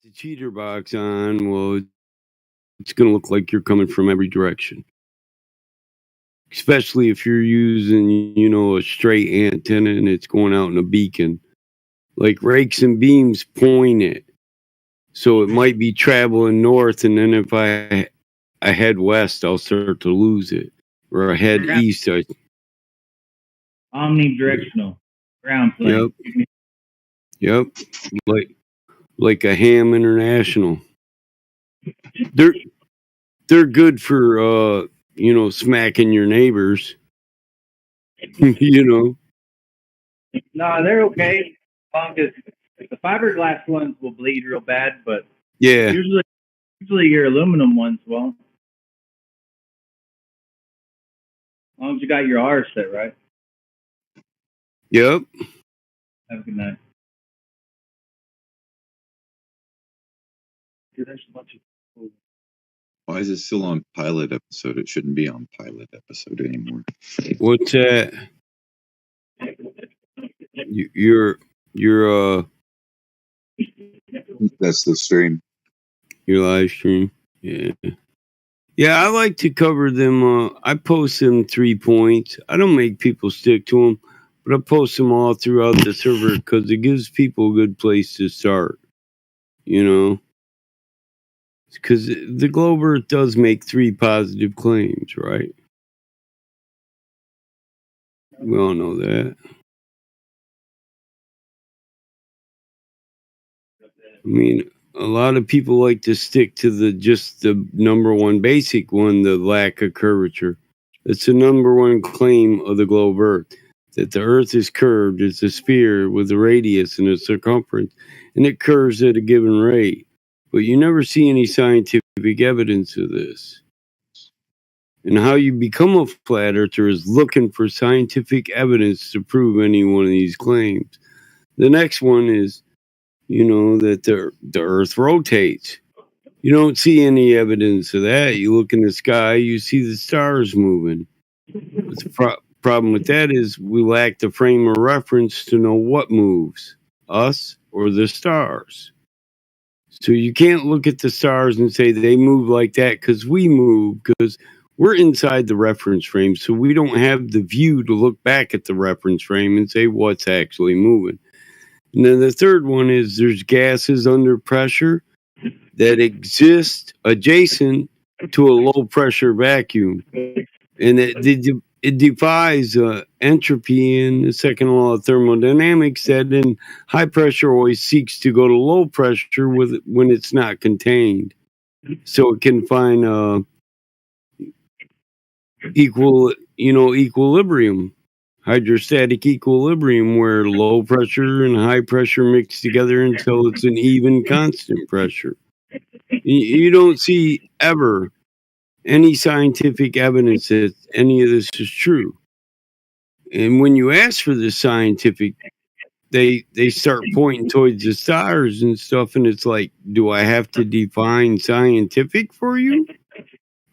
the cheater box on, well, it's going to look like you're coming from every direction. Especially if you're using, a straight antenna and it's going out in a beacon. Like rakes and beams point it. So it might be traveling north, and then if I head west, I'll start to lose it. Or I head east. Omnidirectional ground plane. Yep. Like a ham international. They're good for smacking your neighbors. No, they're okay. As the fiberglass ones will bleed real bad, but yeah, usually your aluminum ones won't. As long as you got your R set right. Yep. Have a good night. Dude, there's a bunch of. Why is it still on pilot episode? It shouldn't be on pilot episode anymore. What's that? You're That's the stream. Your live stream. Yeah, I like to cover them. I post them 3 points. I don't make people stick to them, but I post them all throughout the server because it gives people a good place to start. Because the globe Earth does make 3 positive claims, right? We all know that. I mean, a lot of people like to stick to the number one basic one, the lack of curvature. It's the number one claim of the globe Earth, that the Earth is curved. It's a sphere with a radius and a circumference, and it curves at a given rate. But you never see any scientific evidence of this. And how you become a flat earther is looking for scientific evidence to prove any one of these claims. The next one is, that the Earth rotates. You don't see any evidence of that. You look in the sky, you see the stars moving. The problem with that is we lack the frame of reference to know what moves, us or the stars. So you can't look at the stars and say they move like that because we move, because we're inside the reference frame. So we don't have the view to look back at the reference frame and say what's actually moving. And then the third one is there's gases under pressure that exist adjacent to a low pressure vacuum. And it defies entropy in the second law of thermodynamics, that in high pressure always seeks to go to low pressure when it's not contained. So it can find equilibrium. Hydrostatic equilibrium, where low pressure and high pressure mix together until it's an even constant pressure. You don't see ever any scientific evidence that any of this is true. And when you ask for the scientific, they start pointing towards the stars and stuff, and it's like, do I have to define scientific for you?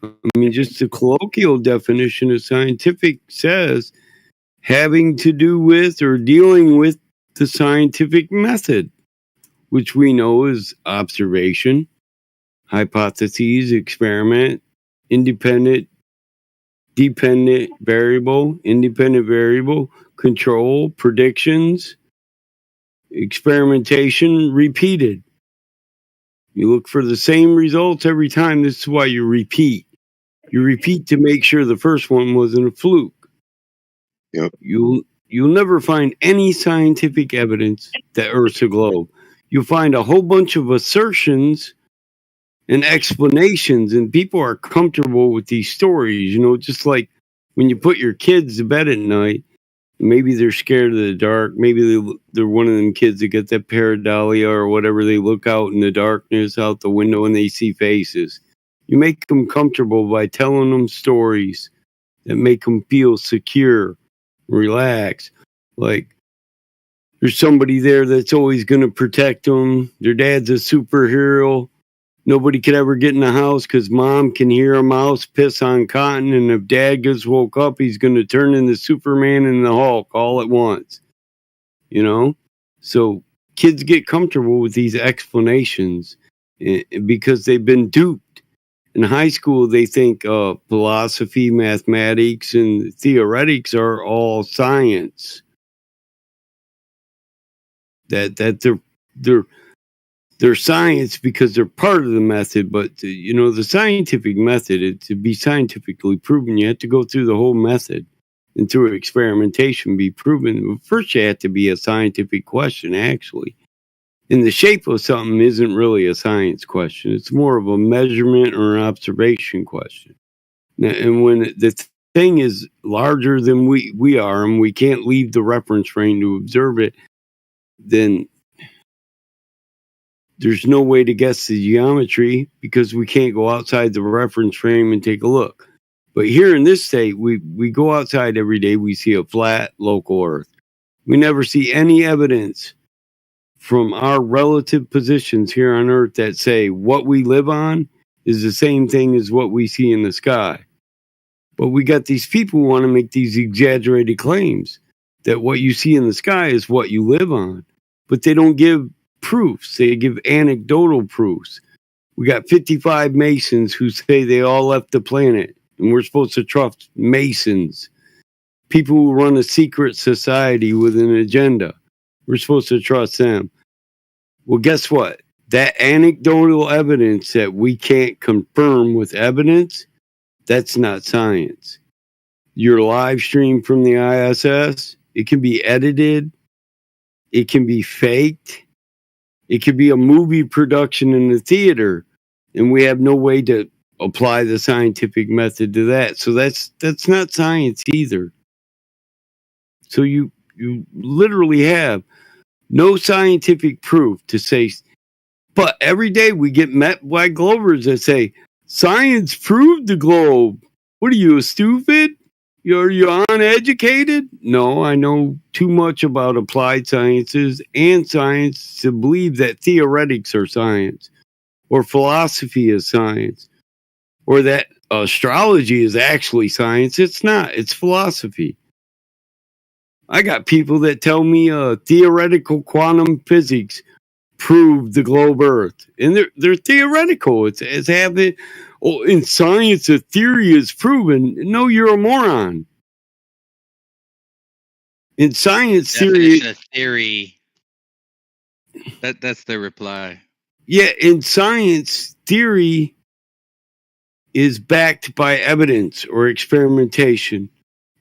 I mean, just the colloquial definition of scientific says having to do with or dealing with the scientific method, which we know is observation, hypotheses, experiment, independent variable, control, predictions, experimentation, repeated. You look for the same results every time. This is why you repeat. You repeat to make sure the first one wasn't a fluke. Yep. You'll never find any scientific evidence that Earth's a globe. You'll find a whole bunch of assertions and explanations, and people are comfortable with these stories. Just like when you put your kids to bed at night, maybe they're scared of the dark. Maybe they're one of them kids that get that pareidolia or whatever. They look out in the darkness out the window and they see faces. You make them comfortable by telling them stories that make them feel secure, relax. Like there's somebody there that's always going to protect them. Their dad's a superhero. Nobody could ever get in the house because mom can hear a mouse piss on cotton, and if dad gets woke up, he's going to turn into Superman and the Hulk all at once. So kids get comfortable with these explanations because they've been duped. In high school, they think philosophy, mathematics, and theoretics are all science. That they're science because they're part of the method, but the scientific method, to be scientifically proven, you have to go through the whole method and through experimentation be proven. First, you have to be a scientific question, actually. And the shape of something isn't really a science question. It's more of a measurement or an observation question. And when the thing is larger than we are and we can't leave the reference frame to observe it, then there's no way to guess the geometry because we can't go outside the reference frame and take a look. But here in this state, we go outside every day. We see a flat local Earth. We never see any evidence from our relative positions here on Earth that say what we live on is the same thing as what we see in the sky. But we got these people who want to make these exaggerated claims that what you see in the sky is what you live on. But they don't give proofs. They give anecdotal proofs. We got 55 Masons who say they all left the planet, and we're supposed to trust Masons. People who run a secret society with an agenda. We're supposed to trust them. Well, guess what? That anecdotal evidence that we can't confirm with evidence, that's not science. Your live stream from the ISS, it can be edited. It can be faked. It could be a movie production in the theater, and we have no way to apply the scientific method to that. So that's not science either. So you literally have no scientific proof to say, but every day we get met by Glovers that say, science proved the globe. What are you, stupid? Are you uneducated? No, I know too much about applied sciences and science to believe that theoretics are science, or philosophy is science, or that astrology is actually science. It's not. It's philosophy. I got people that tell me theoretical quantum physics proved the globe Earth, and they're theoretical. It's having, in science a theory is proven. No, you're a moron. In science Definition of theory. That's the reply. Yeah, in science, theory is backed by evidence or experimentation,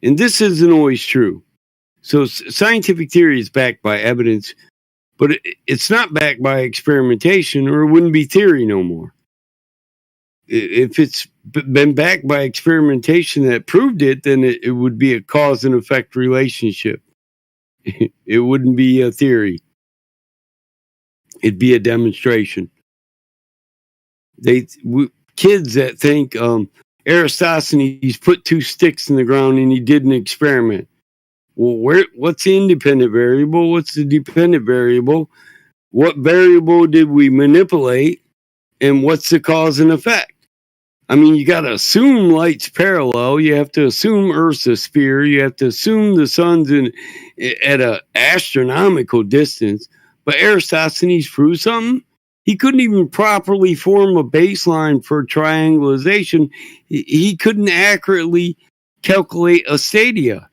and this isn't always true. So scientific theory is backed by evidence, but it's not backed by experimentation, or it wouldn't be theory no more. If it's been backed by experimentation that proved it, then it would be a cause and effect relationship. It wouldn't be a theory. It'd be a demonstration. Kids that think Eratosthenes put two sticks in the ground and he did an experiment. Well, what's the independent variable? What's the dependent variable? What variable did we manipulate? And what's the cause and effect? I mean, you got to assume light's parallel. You have to assume Earth's a sphere. You have to assume the sun's at an astronomical distance. But Eratosthenes proved something. He couldn't even properly form a baseline for triangulation. He couldn't accurately calculate a stadia.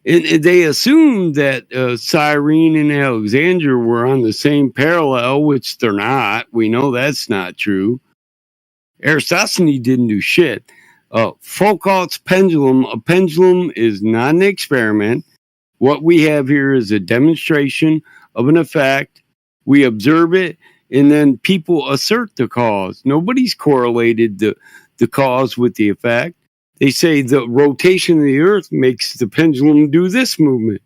And they assumed that Cyrene and Alexander were on the same parallel, which they're not. We know that's not true. Eratosthenes didn't do shit. Foucault's pendulum, a pendulum is not an experiment. What we have here is a demonstration of an effect. We observe it, and then people assert the cause. Nobody's correlated the cause with the effect. They say the rotation of the Earth makes the pendulum do this movement.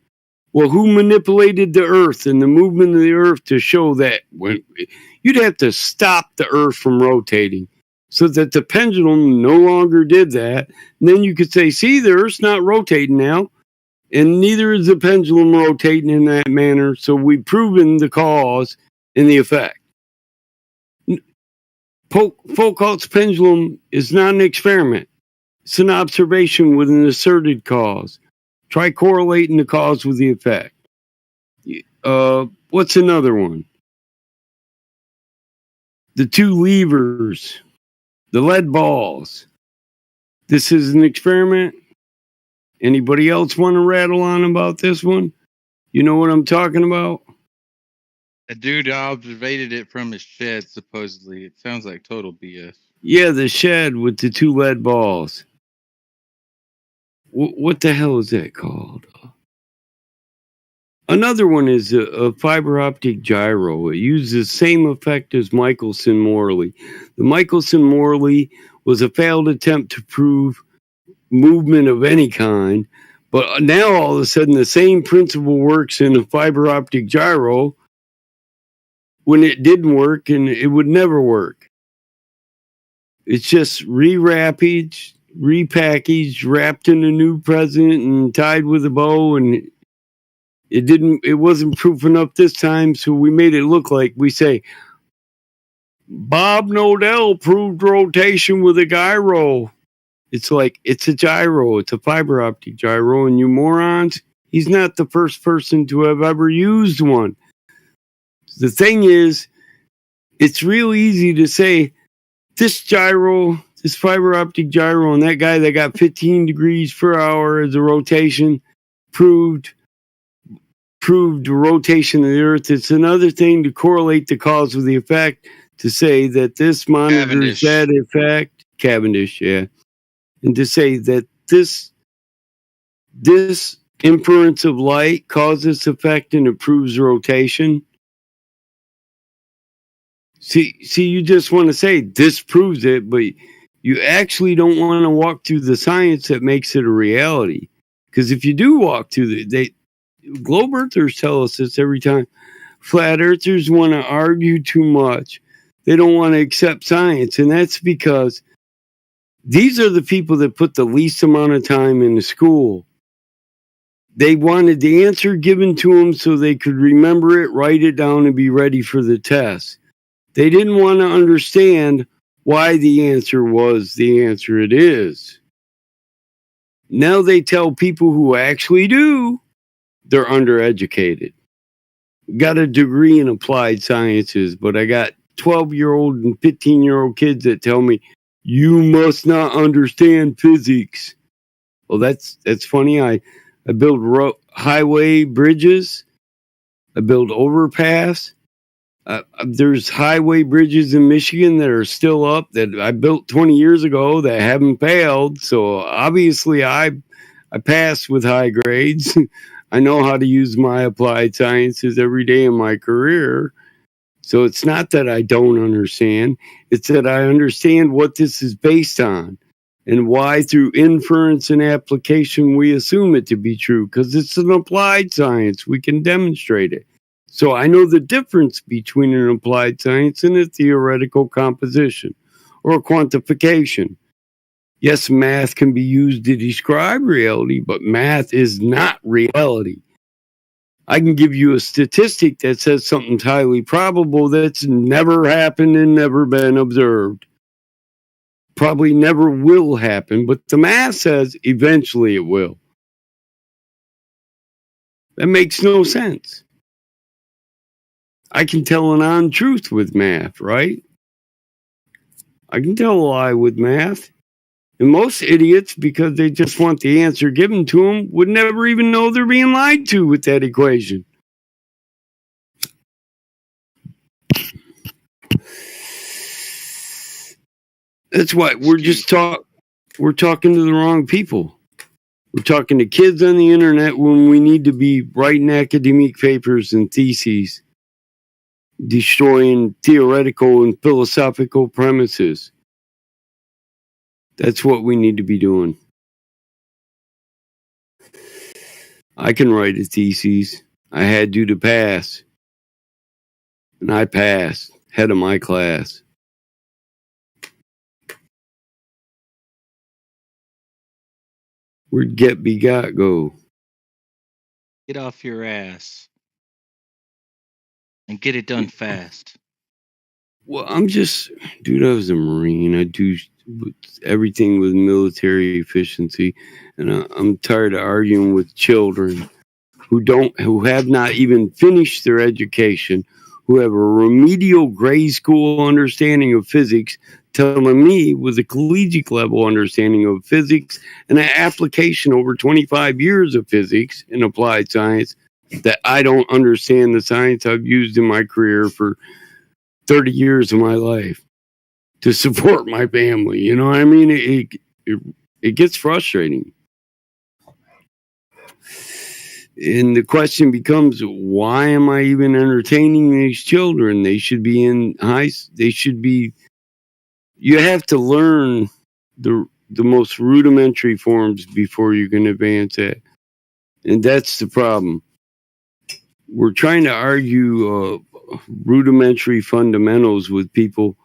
Well, who manipulated the Earth and the movement of the Earth to show that? You'd have to stop the Earth from rotating so that the pendulum no longer did that. And then you could say, see, the Earth's not rotating now, and neither is the pendulum rotating in that manner, so we've proven the cause and the effect. Foucault's pendulum is not an experiment. It's an observation with an asserted cause. Try correlating the cause with the effect. What's another one? the two levers, the lead balls. This is an experiment. Anybody else want to rattle on about this one? You know what I'm talking about? A dude observated it from his shed, supposedly. It sounds like total BS. Yeah, the shed with the two lead balls. What the hell is that called? Another one is a fiber optic gyro. It uses the same effect as Michelson-Morley. The Michelson-Morley was a failed attempt to prove movement of any kind, but now all of a sudden the same principle works in a fiber optic gyro when it didn't work and it would never work. It's just repackaged, wrapped in a new present and tied with a bow, and it wasn't proof enough this time, so we made it look like we say Bob Nodell proved rotation with a gyro. It's like, it's a gyro, it's a fiber optic gyro, and you morons, he's not the first person to have ever used one. The thing is, it's real easy to say this gyro, this fiber optic gyro, and that guy that got 15 degrees per hour as a rotation proved the rotation of the Earth. It's another thing to correlate the cause with the effect, to say that this monitors that effect. Cavendish, yeah. And to say that this inference of light causes effect and improves rotation. See, you just want to say this proves it, but you actually don't want to walk through the science that makes it a reality. Because if you do walk through globe earthers tell us this every time. Flat earthers want to argue too much. They don't want to accept science, and that's because these are the people that put the least amount of time into school. They wanted the answer given to them so they could remember it, write it down, and be ready for the test. They didn't want to understand why the answer was the answer it is. Now they tell people who actually do, they're undereducated. Got a degree in applied sciences, but I got 12-year-old and 15-year-old kids that tell me, you must not understand physics. Well, that's funny. I build highway bridges. I build overpass. There's highway bridges in Michigan that are still up that I built 20 years ago that haven't failed. So obviously I passed with high grades. I know how to use my applied sciences every day in my career. So it's not that I don't understand. It's that I understand what this is based on and why through inference and application we assume it to be true, because it's an applied science. We can demonstrate it. So I know the difference between an applied science and a theoretical composition or quantification. Yes, math can be used to describe reality, but math is not reality. I can give you a statistic that says something's highly probable that's never happened and never been observed. Probably never will happen, but the math says eventually it will. That makes no sense. I can tell an untruth with math, right? I can tell a lie with math. And most idiots, because they just want the answer given to them, would never even know they're being lied to with that equation. That's why we're talking to the wrong people. We're talking to kids on the internet when we need to be writing academic papers and theses, destroying theoretical and philosophical premises. That's what we need to be doing. I can write a thesis. I had to pass. And I passed. Head of my class. Where'd Get Be Got go? Get off your ass. And get it done fast. Well, I was a Marine. I do everything with military efficiency. And I'm tired of arguing with children who have not even finished their education, who have a remedial grade school understanding of physics telling me with a collegiate level understanding of physics and an application over 25 years of physics and applied science that I don't understand the science I've used in my career for 30 years of my life to support my family. You know what I mean? It gets frustrating. And the question becomes, why am I even entertaining these children? They should be you have to learn the most rudimentary forms before you can advance that. And that's the problem. We're trying to argue rudimentary fundamentals with people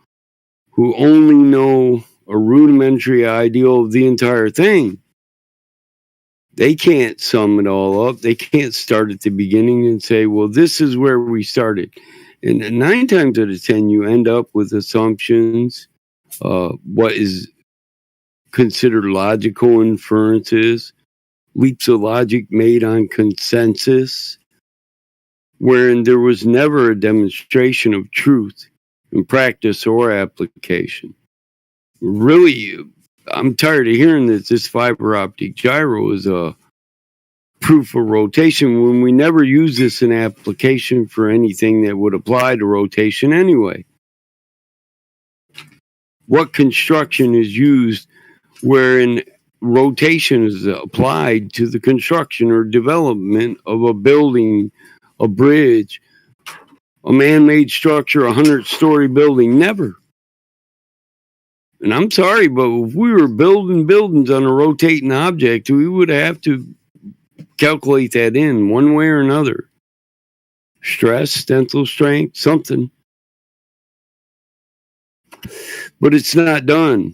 who only know a rudimentary ideal of the entire thing. They can't sum it all up. They can't start at the beginning and say, well, this is where we started. And 9 times out of 10, you end up with assumptions, what is considered logical inferences, leaps of logic made on consensus, wherein there was never a demonstration of truth in practice or application. Really, I'm tired of hearing that this fiber optic gyro is a proof of rotation when we never use this in application for anything that would apply to rotation anyway. What construction is used wherein rotation is applied to the construction or development of a building, a bridge, a man-made structure, a 100-story building? Never. And I'm sorry, but if we were building buildings on a rotating object, we would have to calculate that in one way or another. Stress, tensile strength, something. But it's not done.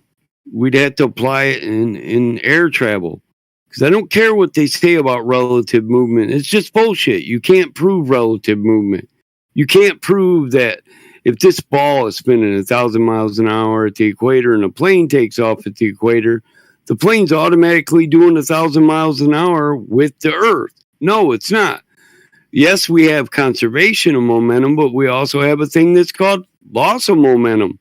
We'd have to apply it in air travel. Because I don't care what they say about relative movement. It's just bullshit. You can't prove relative movement. You can't prove that if this ball is spinning 1,000 miles an hour at the equator and a plane takes off at the equator, the plane's automatically doing 1,000 miles an hour with the Earth. No, it's not. Yes, we have conservation of momentum, but we also have a thing that's called loss of momentum.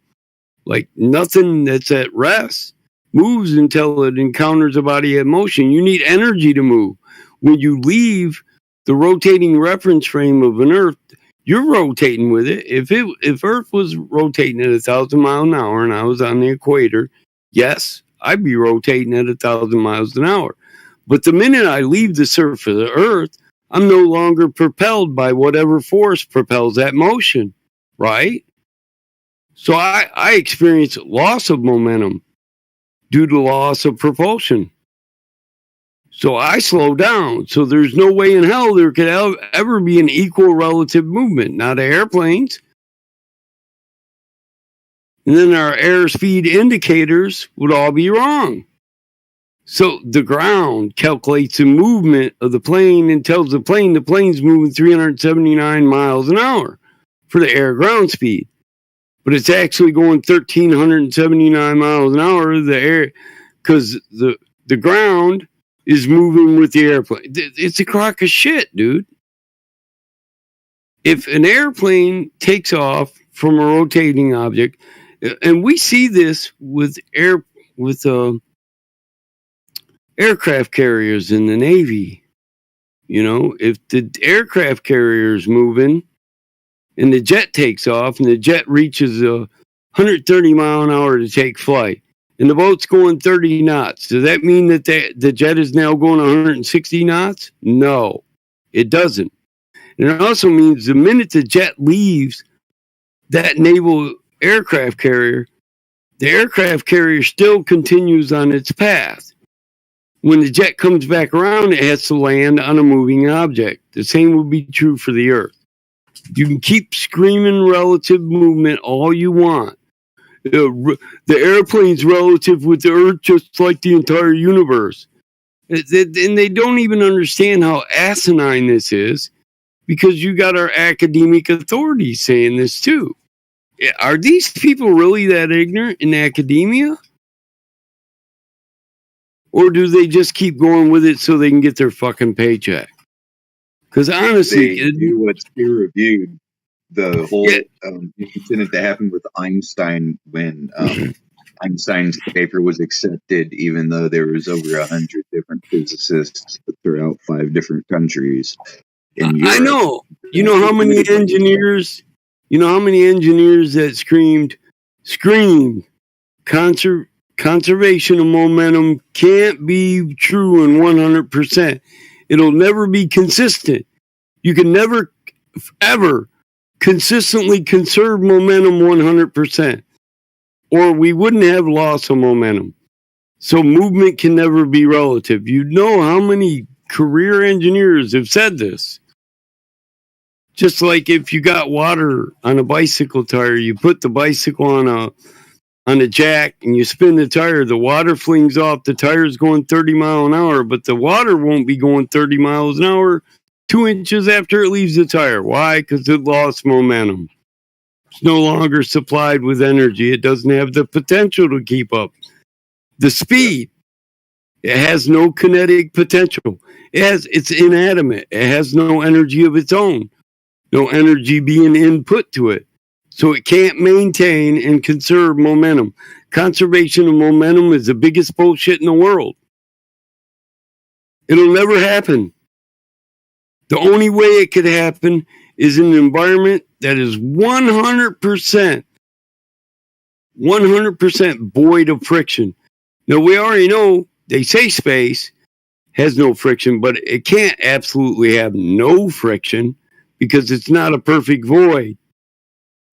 Like nothing that's at rest moves until it encounters a body in motion. You need energy to move. When you leave the rotating reference frame of an Earth, you're rotating with it. If Earth was rotating at 1,000 miles an hour and I was on the equator, yes, I'd be rotating at 1,000 miles an hour. But the minute I leave the surface of the Earth, I'm no longer propelled by whatever force propels that motion, right? So I experience loss of momentum due to loss of propulsion. So I slow down. So there's no way in hell there could ever be an equal relative movement, not airplanes. And then our airspeed indicators would all be wrong. So the ground calculates the movement of the plane and tells the plane's moving 379 miles an hour for the air ground speed. But it's actually going 1,379 miles an hour the air because the ground is moving with the airplane. It's a crock of shit, dude. If an airplane takes off from a rotating object, and we see this with aircraft carriers in the Navy. You know, if the aircraft carrier is moving and the jet takes off and the jet reaches 130 mile an hour to take flight and the boat's going 30 knots, does that mean that the jet is now going 160 knots? No, it doesn't. And it also means the minute the jet leaves that naval aircraft carrier, the aircraft carrier still continues on its path. When the jet comes back around, it has to land on a moving object. The same would be true for the Earth. You can keep screaming relative movement all you want. The airplane's relative with the Earth just like the entire universe. And they don't even understand how asinine this is because you got our academic authorities saying this too. Are these people really that ignorant in academia? Or do they just keep going with it so they can get their fucking paycheck? Because honestly, they do what's peer reviewed. the whole incident that happened with Einstein when Einstein's paper was accepted, even though there was over 100 different physicists throughout 5 different countries in Europe. I know. You know how many engineers? You know how many engineers that screamed, conservation of momentum can't be true in 100%. It'll never be consistent. You can never, ever consistently conserve momentum 100%, or we wouldn't have loss of momentum. So movement can never be relative. You know how many career engineers have said this. Just like if you got water on a bicycle tire, you put the bicycle on a jack and you spin the tire, the water flings off, the tire's going 30 miles an hour, but the water won't be going 30 miles an hour 2 inches after it leaves the tire. Why? Because it lost momentum. It's no longer supplied with energy. It doesn't have the potential to keep up. The speed, it has no kinetic potential. It's inanimate. It has no energy of its own. No energy being input to it. So it can't maintain and conserve momentum. Conservation of momentum is the biggest bullshit in the world. It'll never happen. The only way it could happen is in an environment that is 100% void of friction. Now, we already know, they say space has no friction, but it can't absolutely have no friction because it's not a perfect void.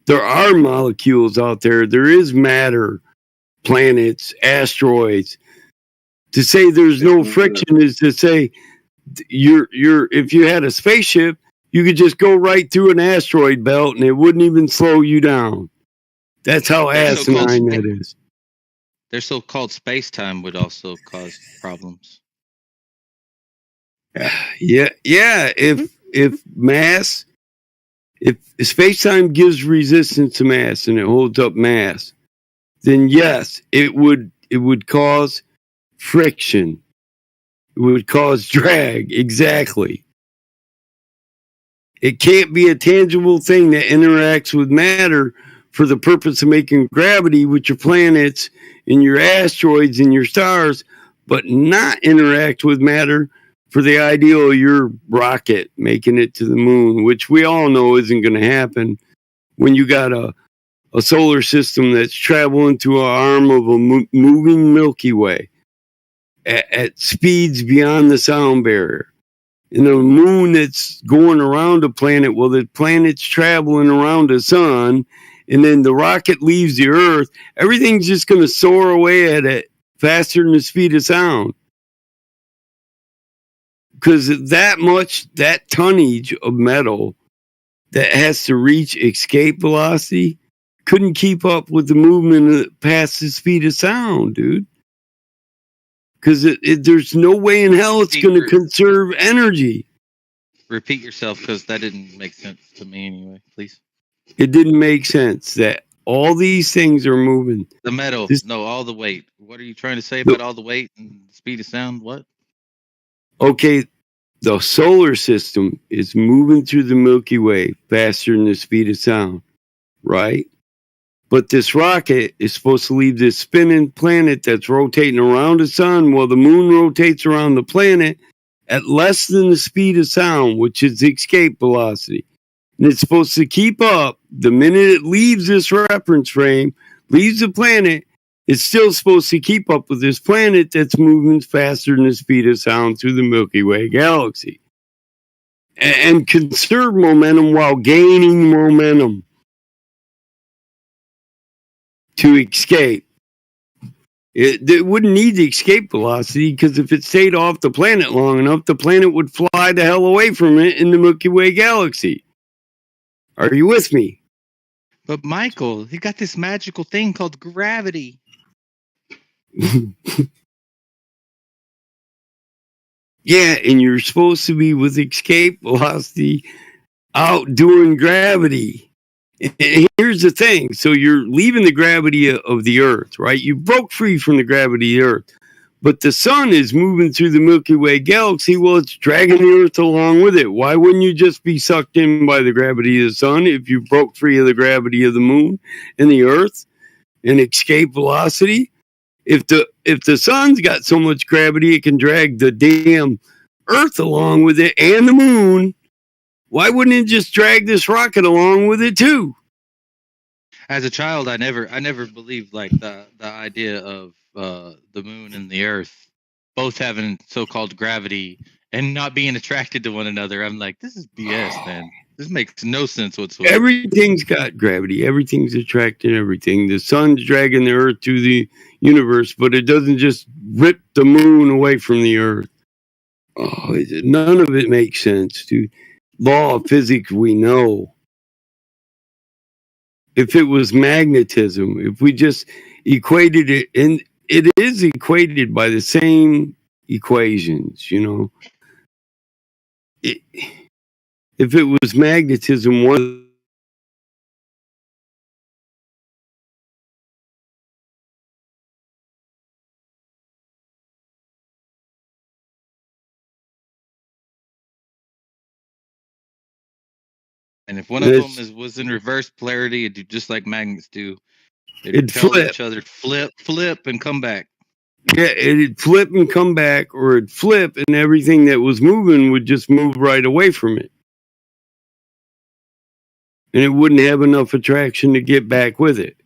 There are molecules out there. There is matter, planets, asteroids. To say there's no friction is to say if you had a spaceship, you could just go right through an asteroid belt and it wouldn't even slow you down. That's how asinine that is. Their so-called space-time would also cause problems. Yeah. If mass, if space-time gives resistance to mass and it holds up mass, then yes, it would cause friction. It would cause drag. Exactly. It can't be a tangible thing that interacts with matter for the purpose of making gravity with your planets and your asteroids and your stars, but not interact with matter for the ideal of your rocket making it to the moon, which we all know isn't going to happen when you got a solar system that's traveling through an arm of a moving Milky Way at speeds beyond the sound barrier. In a moon that's going around a planet, well, the planet's traveling around the sun, and then the rocket leaves the Earth. Everything's just going to soar away at it faster than the speed of sound. Because that tonnage of metal that has to reach escape velocity couldn't keep up with the movement past the speed of sound, dude. Because there's no way in hell it's going to conserve energy. Repeat yourself, because that didn't make sense to me anyway, please. It didn't make sense that all these things are moving. The metal, all the weight. What are you trying to say about all the weight and speed of sound? What? Okay, the solar system is moving through the Milky Way faster than the speed of sound, right? But this rocket is supposed to leave this spinning planet that's rotating around the sun while the moon rotates around the planet at less than the speed of sound, which is escape velocity. And it's supposed to keep up. The minute it leaves this reference frame, leaves the planet, it's still supposed to keep up with this planet that's moving faster than the speed of sound through the Milky Way galaxy. And conserve momentum while gaining momentum to escape. It wouldn't need the escape velocity, because if it stayed off the planet long enough, the planet would fly the hell away from it in the Milky Way galaxy. Are you with me? But Michael, he got this magical thing called gravity. Yeah, and you're supposed to be with escape velocity outdoing gravity. And here's the thing. So you're leaving the gravity of the Earth, right? You broke free from the gravity of the Earth. But the sun is moving through the Milky Way galaxy. Well, it's dragging the Earth along with it. Why wouldn't you just be sucked in by the gravity of the sun if you broke free of the gravity of the moon and the Earth and escape velocity? If the sun's got so much gravity it can drag the damn Earth along with it and the moon, why wouldn't it just drag this rocket along with it too? As a child, I never believed like the idea of the moon and the Earth both having so-called gravity and not being attracted to one another. I'm like, this is BS, man. This makes no sense whatsoever. Everything's got gravity. Everything's attracting everything. The sun's dragging the Earth through the universe, but it doesn't just rip the moon away from the Earth. Oh, none of it makes sense, dude. Law of physics, we know. If it was magnetism, if we just equated it, and it is equated by the same equations, you know. If it was magnetism, one. And if one of them was in reverse polarity, it'd do just like magnets do. It'd tell flip. each other flip, and come back. Yeah, it'd flip and come back, or it'd flip, and everything that was moving would just move right away from it. And it wouldn't have enough attraction to get back with it.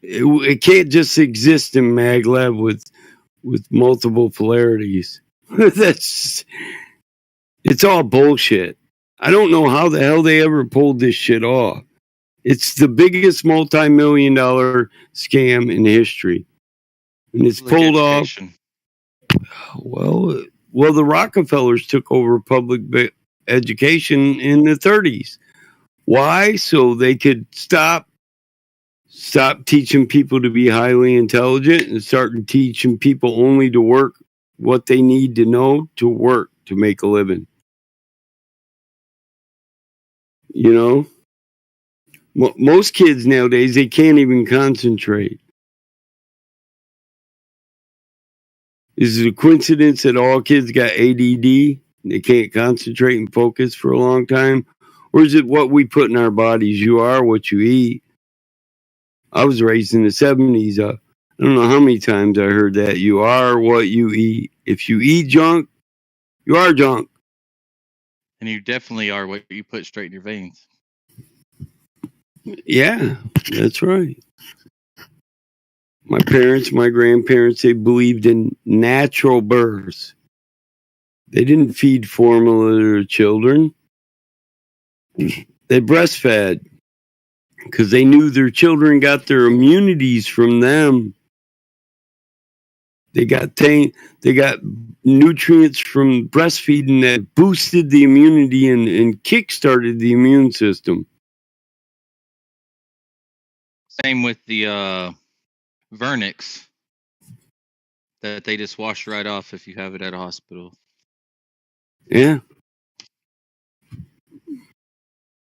It can't just exist in maglev with multiple polarities. It's all bullshit. I don't know how the hell they ever pulled this shit off. It's the biggest multi-million-dollar scam in history. And it's pulled off. Well, the Rockefellers took over public education in the 30s. Why? So they could stop teaching people to be highly intelligent and start teaching people only to work what they need to know to work to make a living. You know? Most kids nowadays, they can't even concentrate. Is it a coincidence that all kids got ADD? They can't concentrate and focus for a long time? Or is it what we put in our bodies? You are what you eat. I was raised in the 70s. I don't know how many times I heard that. You are what you eat. If you eat junk, you are junk. And you definitely are what you put straight in your veins. Yeah, that's right. My parents, my grandparents, they believed in natural birth. They didn't feed formula to their children. They breastfed because they knew their children got their immunities from them. They got nutrients from breastfeeding that boosted the immunity and kick-started the immune system. Same with the Vernix that they just wash right off if you have it at a hospital. Yeah.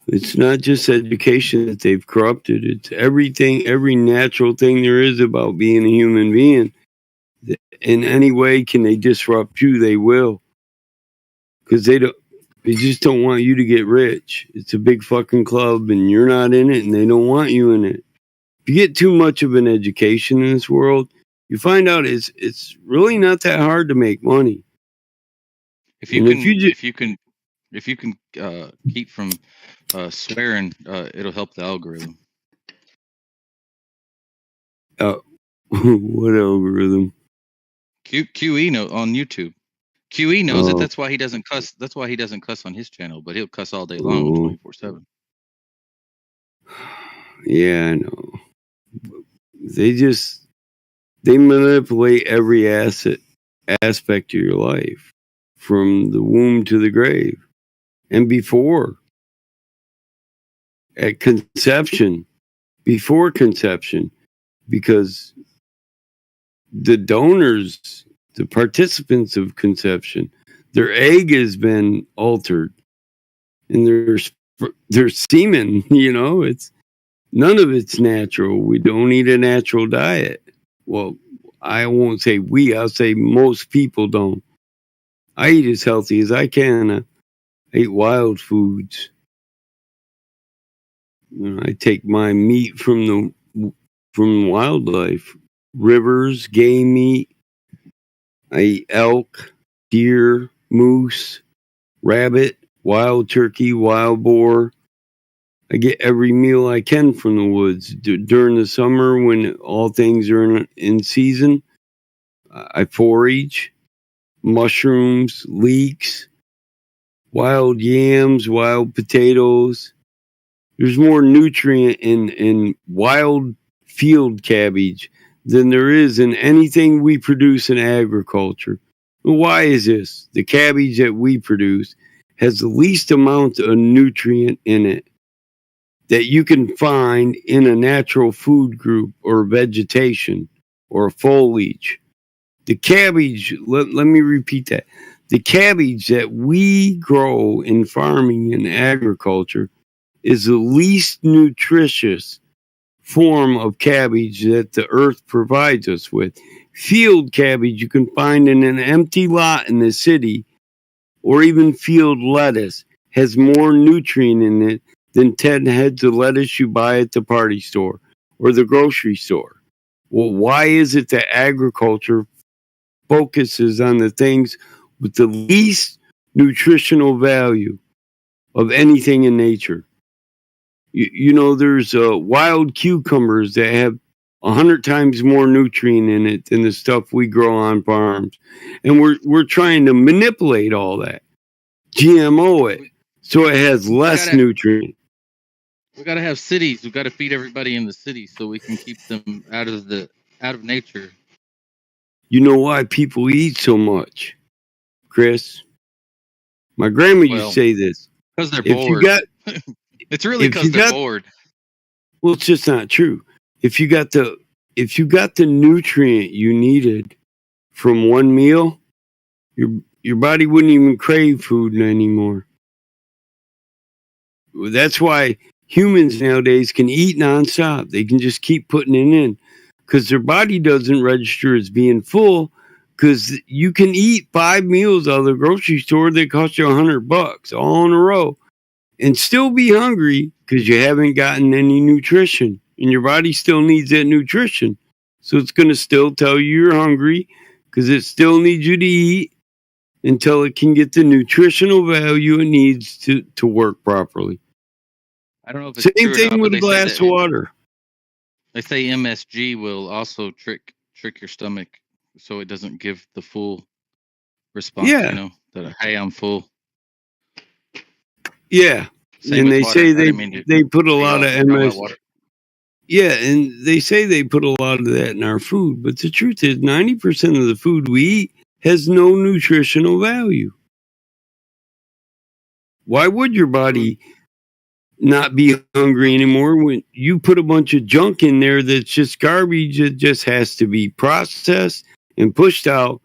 It's not just education that they've corrupted. It's everything, every natural thing there is about being a human being. In any way can they disrupt you, they will. Because they just don't want you to get rich. It's a big fucking club and you're not in it and they don't want you in it. If you get too much of an education in this world, you find out it's really not that hard to make money. If you can keep from swearing, it'll help the algorithm. What algorithm? QE on YouTube. QE knows it. That's why he doesn't cuss. That's why he doesn't cuss on his channel, but he'll cuss all day long, 24/7. Yeah, I know. They manipulate every aspect of your life, from the womb to the grave, and before, at conception, before conception, because the donors, the participants of conception, their egg has been altered, and their semen, it's none of it's natural. We don't eat a natural diet. Well, I won't say we, I'll say most people don't. I eat as healthy as I can. I eat wild foods. I take my meat from wildlife, rivers, game meat. I eat elk, deer, moose, rabbit, wild turkey, wild boar. I get every meal I can from the woods. During the summer, when all things are in season, I forage mushrooms, leeks, wild yams, wild potatoes. There's more nutrient in wild field cabbage than there is in anything we produce in agriculture. Why is this? The cabbage that we produce has the least amount of nutrient in it that you can find in a natural food group or vegetation or foliage. The cabbage, let me repeat that. The cabbage that we grow in farming and agriculture is the least nutritious form of cabbage that the earth provides us with. Field cabbage you can find in an empty lot in the city, or even field lettuce, has more nutrient in it than 10 heads of lettuce you buy at the party store or the grocery store. Well, why is it that agriculture focuses on the things with the least nutritional value of anything in nature? There's wild cucumbers that have 100 times more nutrient in it than the stuff we grow on farms, and we're trying to manipulate all that, GMO it, so it has less nutrient. We got to have cities. We got to feed everybody in the city so we can keep them out of nature. You know why people eat so much, Chris? My grandma used to say this. Because they're bored. It's really because they're bored. Well, it's just not true. If you got the nutrient you needed from one meal, your body wouldn't even crave food anymore. That's why humans nowadays can eat nonstop. They can just keep putting it in because their body doesn't register as being full. Because you can eat 5 meals out of the grocery store that cost you $100 all in a row and still be hungry because you haven't gotten any nutrition, and your body still needs that nutrition. So it's going to still tell you you're hungry because it still needs you to eat until it can get the nutritional value it needs to work properly. I don't know if it's Same true thing or not, with a glass of water. They say MSG will also trick your stomach so it doesn't give the full response. Yeah. That hey, I'm full. Yeah. Same and they water. say they put a lot of MSG. Yeah, and they say they put a lot of that in our food, but the truth is 90% of the food we eat has no nutritional value. Why would your body not be hungry anymore when you put a bunch of junk in there that's just garbage? It just has to be processed and pushed out,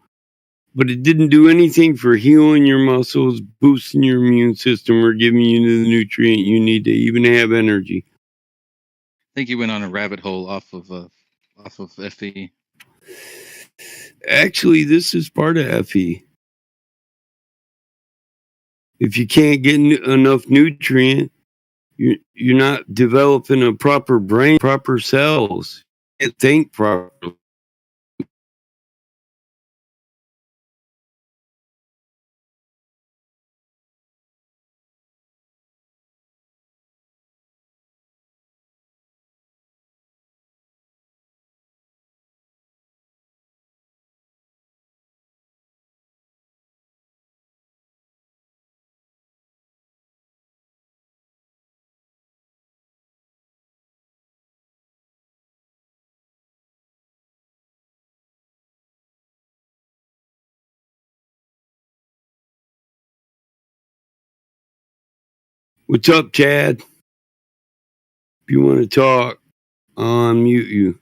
but it didn't do anything for healing your muscles, boosting your immune system, or giving you the nutrient you need to even have energy. I think you went on a rabbit hole off of FE. Actually, this is part of FE. If you can't get enough nutrient, you're not developing a proper brain, proper cells. You can't think properly. What's up, Chad? If you want to talk, I'll unmute you.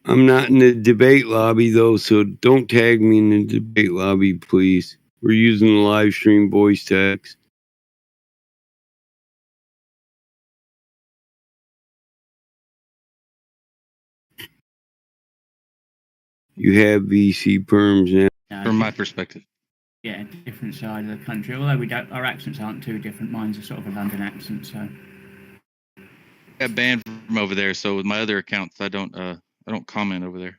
I'm not in the debate lobby, though, so don't tag me in the debate lobby, please. We're using the live stream voice text. You have VC perms now. No, From my perspective. yeah, different side of the country. Although we don't, our accents aren't too different. Mine's a sort of a London accent, so. Got banned from over there, so with my other accounts, I don't comment over there.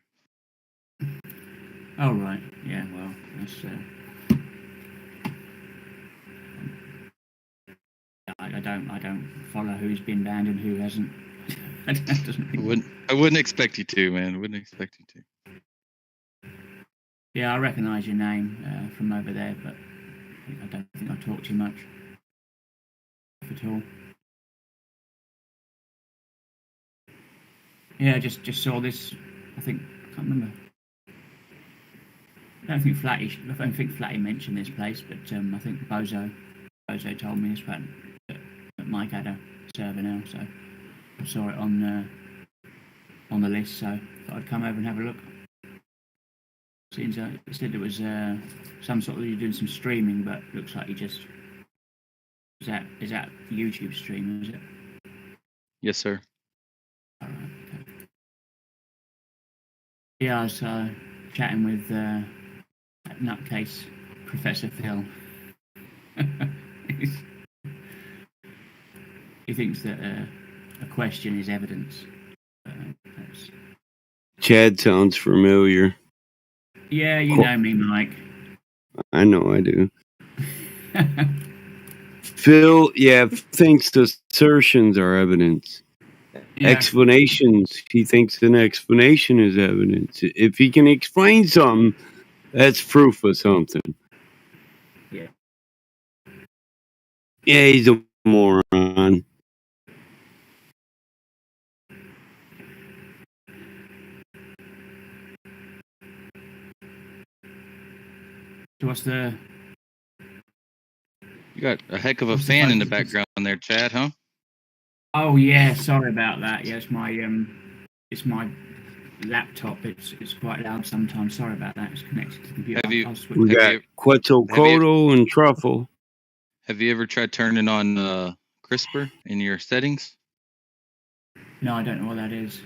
Oh right, yeah. Well, that's. I don't follow who's been banned and who hasn't. That doesn't. I wouldn't expect you to, man. Wouldn't expect you to. Yeah, I recognise your name from over there, but I don't think I talk too much at all. Yeah, just saw this. I think I can't remember. I don't think Flatty mentioned this place, but I think Bozo told me this about that Mike had a server now, so I saw it on the list, so thought I'd come over and have a look. Seems it said it was some sort of you're doing some streaming, but looks like you just is that YouTube stream, is it? Yes, sir. All right, okay. Yeah, I was chatting with that nutcase Professor Phil. He thinks that a question is evidence. Chad sounds familiar. Yeah, you know me, Mike. I know I do. Phil, thinks assertions are evidence. Yeah. Explanations, he thinks an explanation is evidence. If he can explain something, that's proof of something. Yeah. Yeah, he's a moron. So what's the... You got a heck of a fan in the background there, Chad, huh? Oh yeah, sorry about that. Yeah, it's my laptop. It's quite loud sometimes. Sorry about that. It's connected to the computer. We got Quetzalcoatl and Truffle. Have you ever tried turning on CRISPR in your settings? No, I don't know what that is.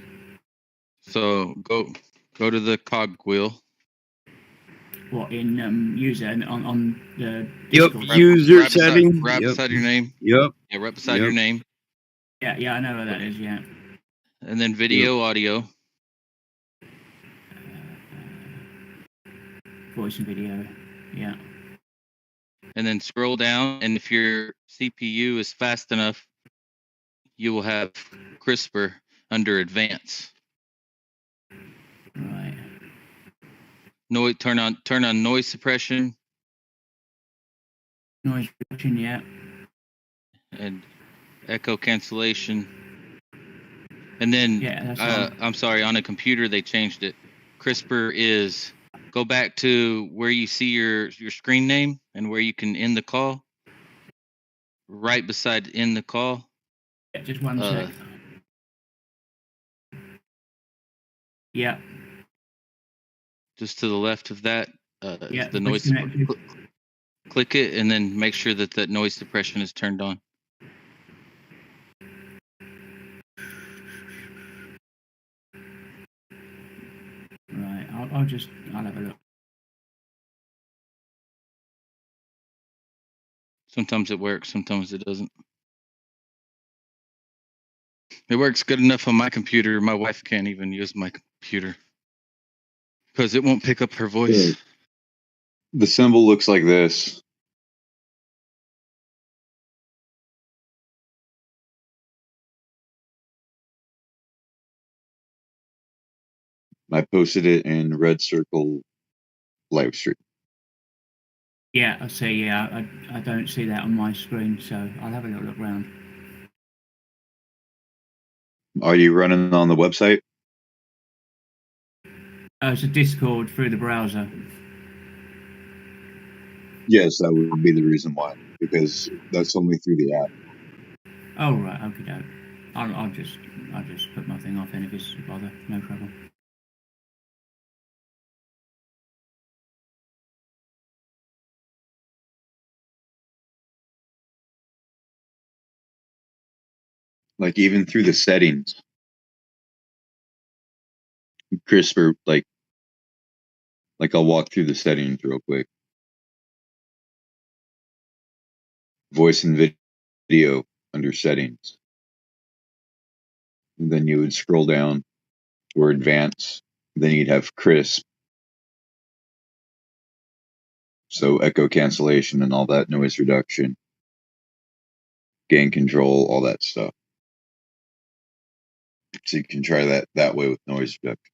So go to the cogwheel. What in user and on the Discord? User setting. Right beside your name. Yep. Yeah, right beside your name. Yeah, I know what that is. Yeah. And then video, audio. Voice and video. Yeah. And then scroll down, and if your CPU is fast enough, you will have CRISPR under advanced. Right. Turn on noise suppression. Noise suppression, yeah. And echo cancellation. And then I'm sorry, on a computer they changed it. CRISPR is go back to where you see your screen name and where you can end the call. Right beside end the call. Yeah, just one sec. Yeah. Just to the left of that, yeah, the noise. Click it and then make sure that noise suppression is turned on. Right, I'll have a look. Sometimes it works, sometimes it doesn't. It works good enough on my computer. My wife can't even use my computer because it won't pick up her voice. Yeah. The symbol looks like this. I posted it in Red Circle live stream. Yeah, I see. Yeah, I don't see that on my screen, so I'll have a little look around. Are you running on the website? It's a Discord through the browser. Yes, that would be the reason why, because that's only through the app. Oh right, okay. I'll just put my thing off then if it's a bother. No trouble. Like even through the settings, CRISPR, like Like, I'll walk through the settings real quick. Voice and video under settings. And then you would scroll down or advance. Then you'd have crisp. So echo cancellation and all that, noise reduction, gain control, all that stuff. So you can try that way with noise reduction.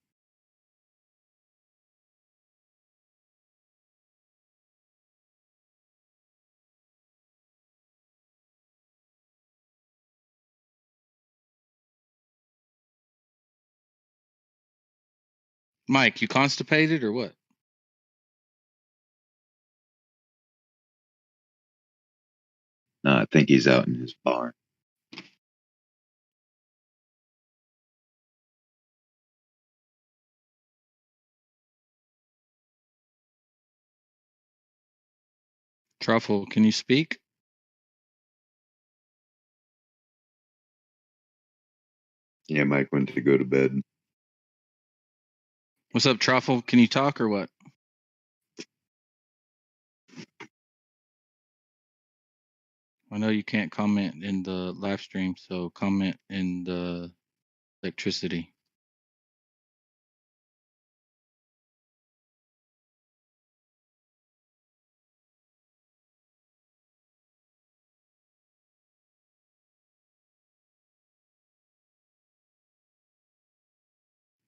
Mike, you constipated or what? No, I think he's out in his bar. Truffle, can you speak? Yeah, Mike went to go to bed. What's up, Truffle? Can you talk or what? I know you can't comment in the live stream, so comment in the electricity.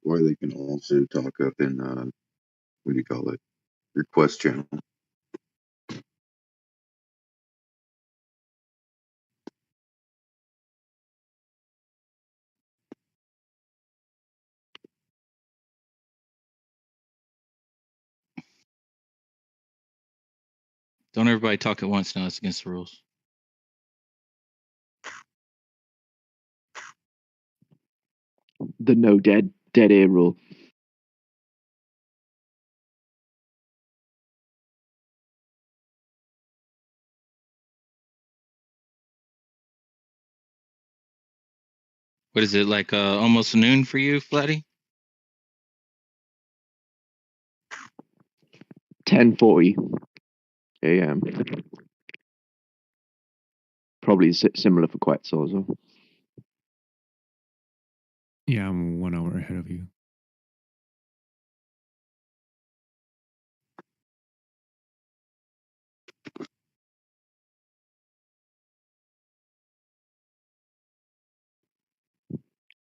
Or they can also talk up in, what do you call it? Request channel. Don't everybody talk at once now. It's against the rules. The no dead air rule. What is it, like almost noon for you, Flatty? 10:40 a.m. Probably similar for Quetzal as well. Yeah, I'm 1 hour ahead of you.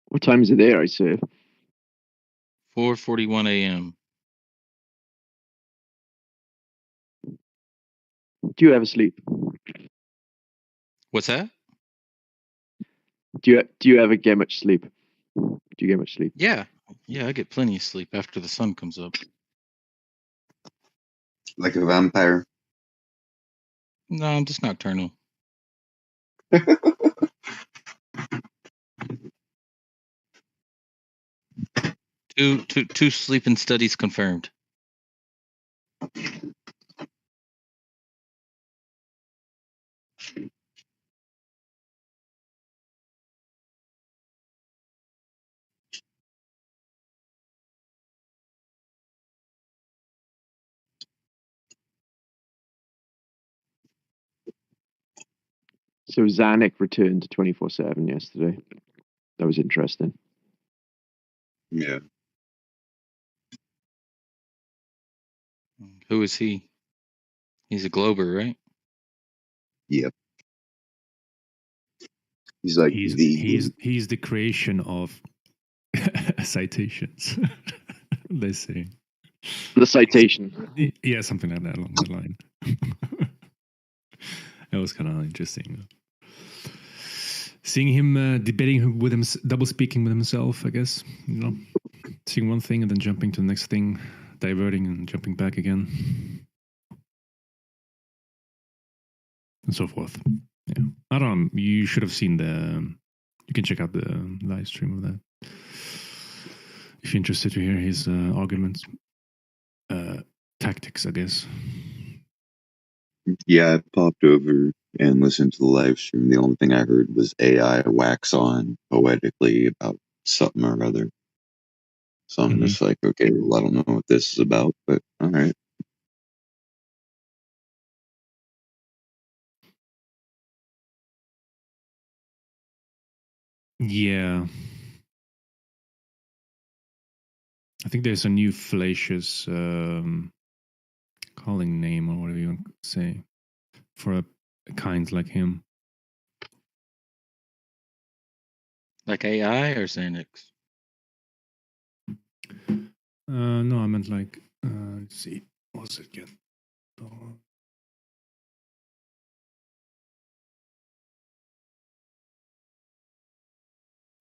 What time is it there, I say? 4:41 a.m. Do you ever sleep? What's that? Do you ever get much sleep? Do you get much sleep? Yeah, I get plenty of sleep after the sun comes up. Like a vampire. No, I'm just nocturnal. Two sleeping studies confirmed. So Zanuck returned to 24/7 yesterday. That was interesting. Yeah. Who is he? He's a Glober, right? Yep. He's like He's the creation of citations. Let's say. The citation. Yeah, something like that along that line. That was kind of interesting. Seeing him debating with him, double speaking with himself, I guess. You know, seeing one thing and then jumping to the next thing, diverting and jumping back again, and so forth. Yeah, I don't know. You should have seen you can check out the live stream of that if you're interested to hear his arguments, tactics, I guess. Yeah, I popped over and listened to the live stream. The only thing I heard was AI wax on poetically about something or other. So I'm just like, okay, well, I don't know what this is about, but all right. Yeah. I think there's a new fallacious calling name or whatever you want to say for a kind like him. Like AI or Xanax? No, I meant like, let's see, what's it again? I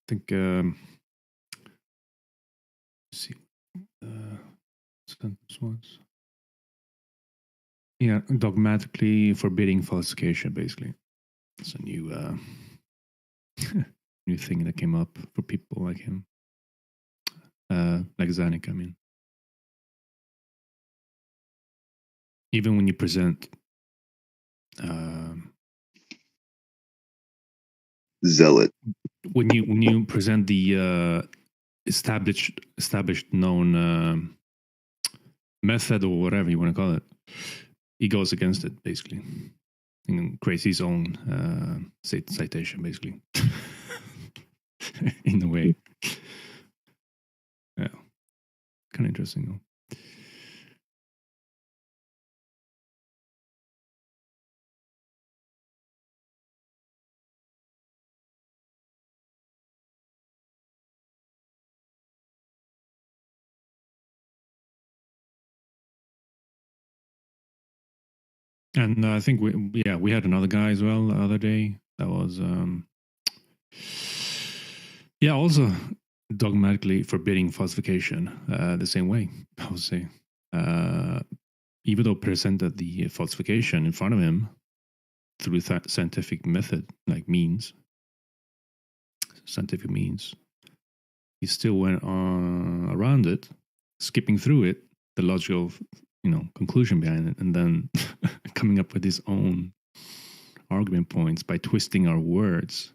think, let's see, sentence was, yeah, dogmatically forbidding falsification, basically. It's a new, new thing that came up for people like him. Like Zanuck, I mean. Even when you present Zealot. when you present the established known method or whatever you want to call it, he goes against it basically and creates his own citation basically. In a way, yeah, kind of interesting though. And I think we had another guy as well the other day that was also dogmatically forbidding falsification the same way, I would say. Even though presented the falsification in front of him through scientific method, like scientific means, he still went around it, skipping through it, the logical, conclusion behind it, and then coming up with his own argument points by twisting our words,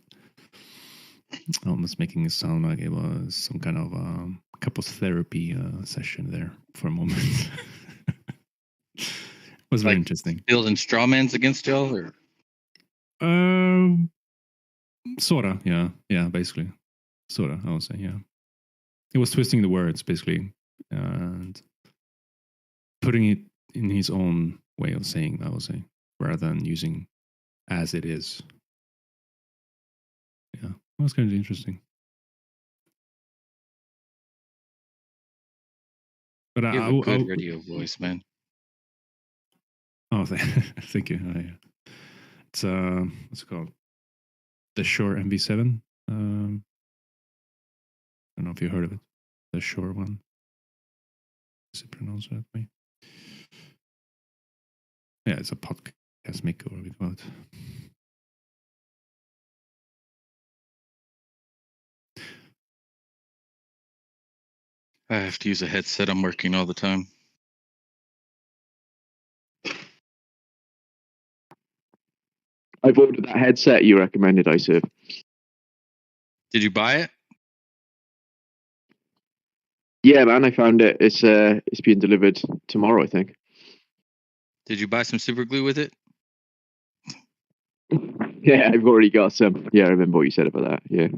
almost making it sound like it was some kind of couples therapy session there for a moment. It was very interesting. Building strawmans against y'all, or sorta, yeah, basically, sorta. I would say, yeah. It was twisting the words basically and putting it in his own way of saying, I would say, rather than using as it is. Yeah, that was kind of interesting. But you have a good radio voice, man. Oh, thank you. Yeah. It's what's it called? The Shure MV7. I don't know if you heard of it. The Shure one. Is it pronounced that way? Yeah, it's a podcast maker, whatever we call it. I have to use a headset. I'm working all the time. I've ordered that headset you recommended, ISIV. Did you buy it? Yeah, man, I found it. It's being delivered tomorrow, I think. Did you buy some super glue with it? Yeah, I've already got some. Yeah, I remember what you said about that. Yeah.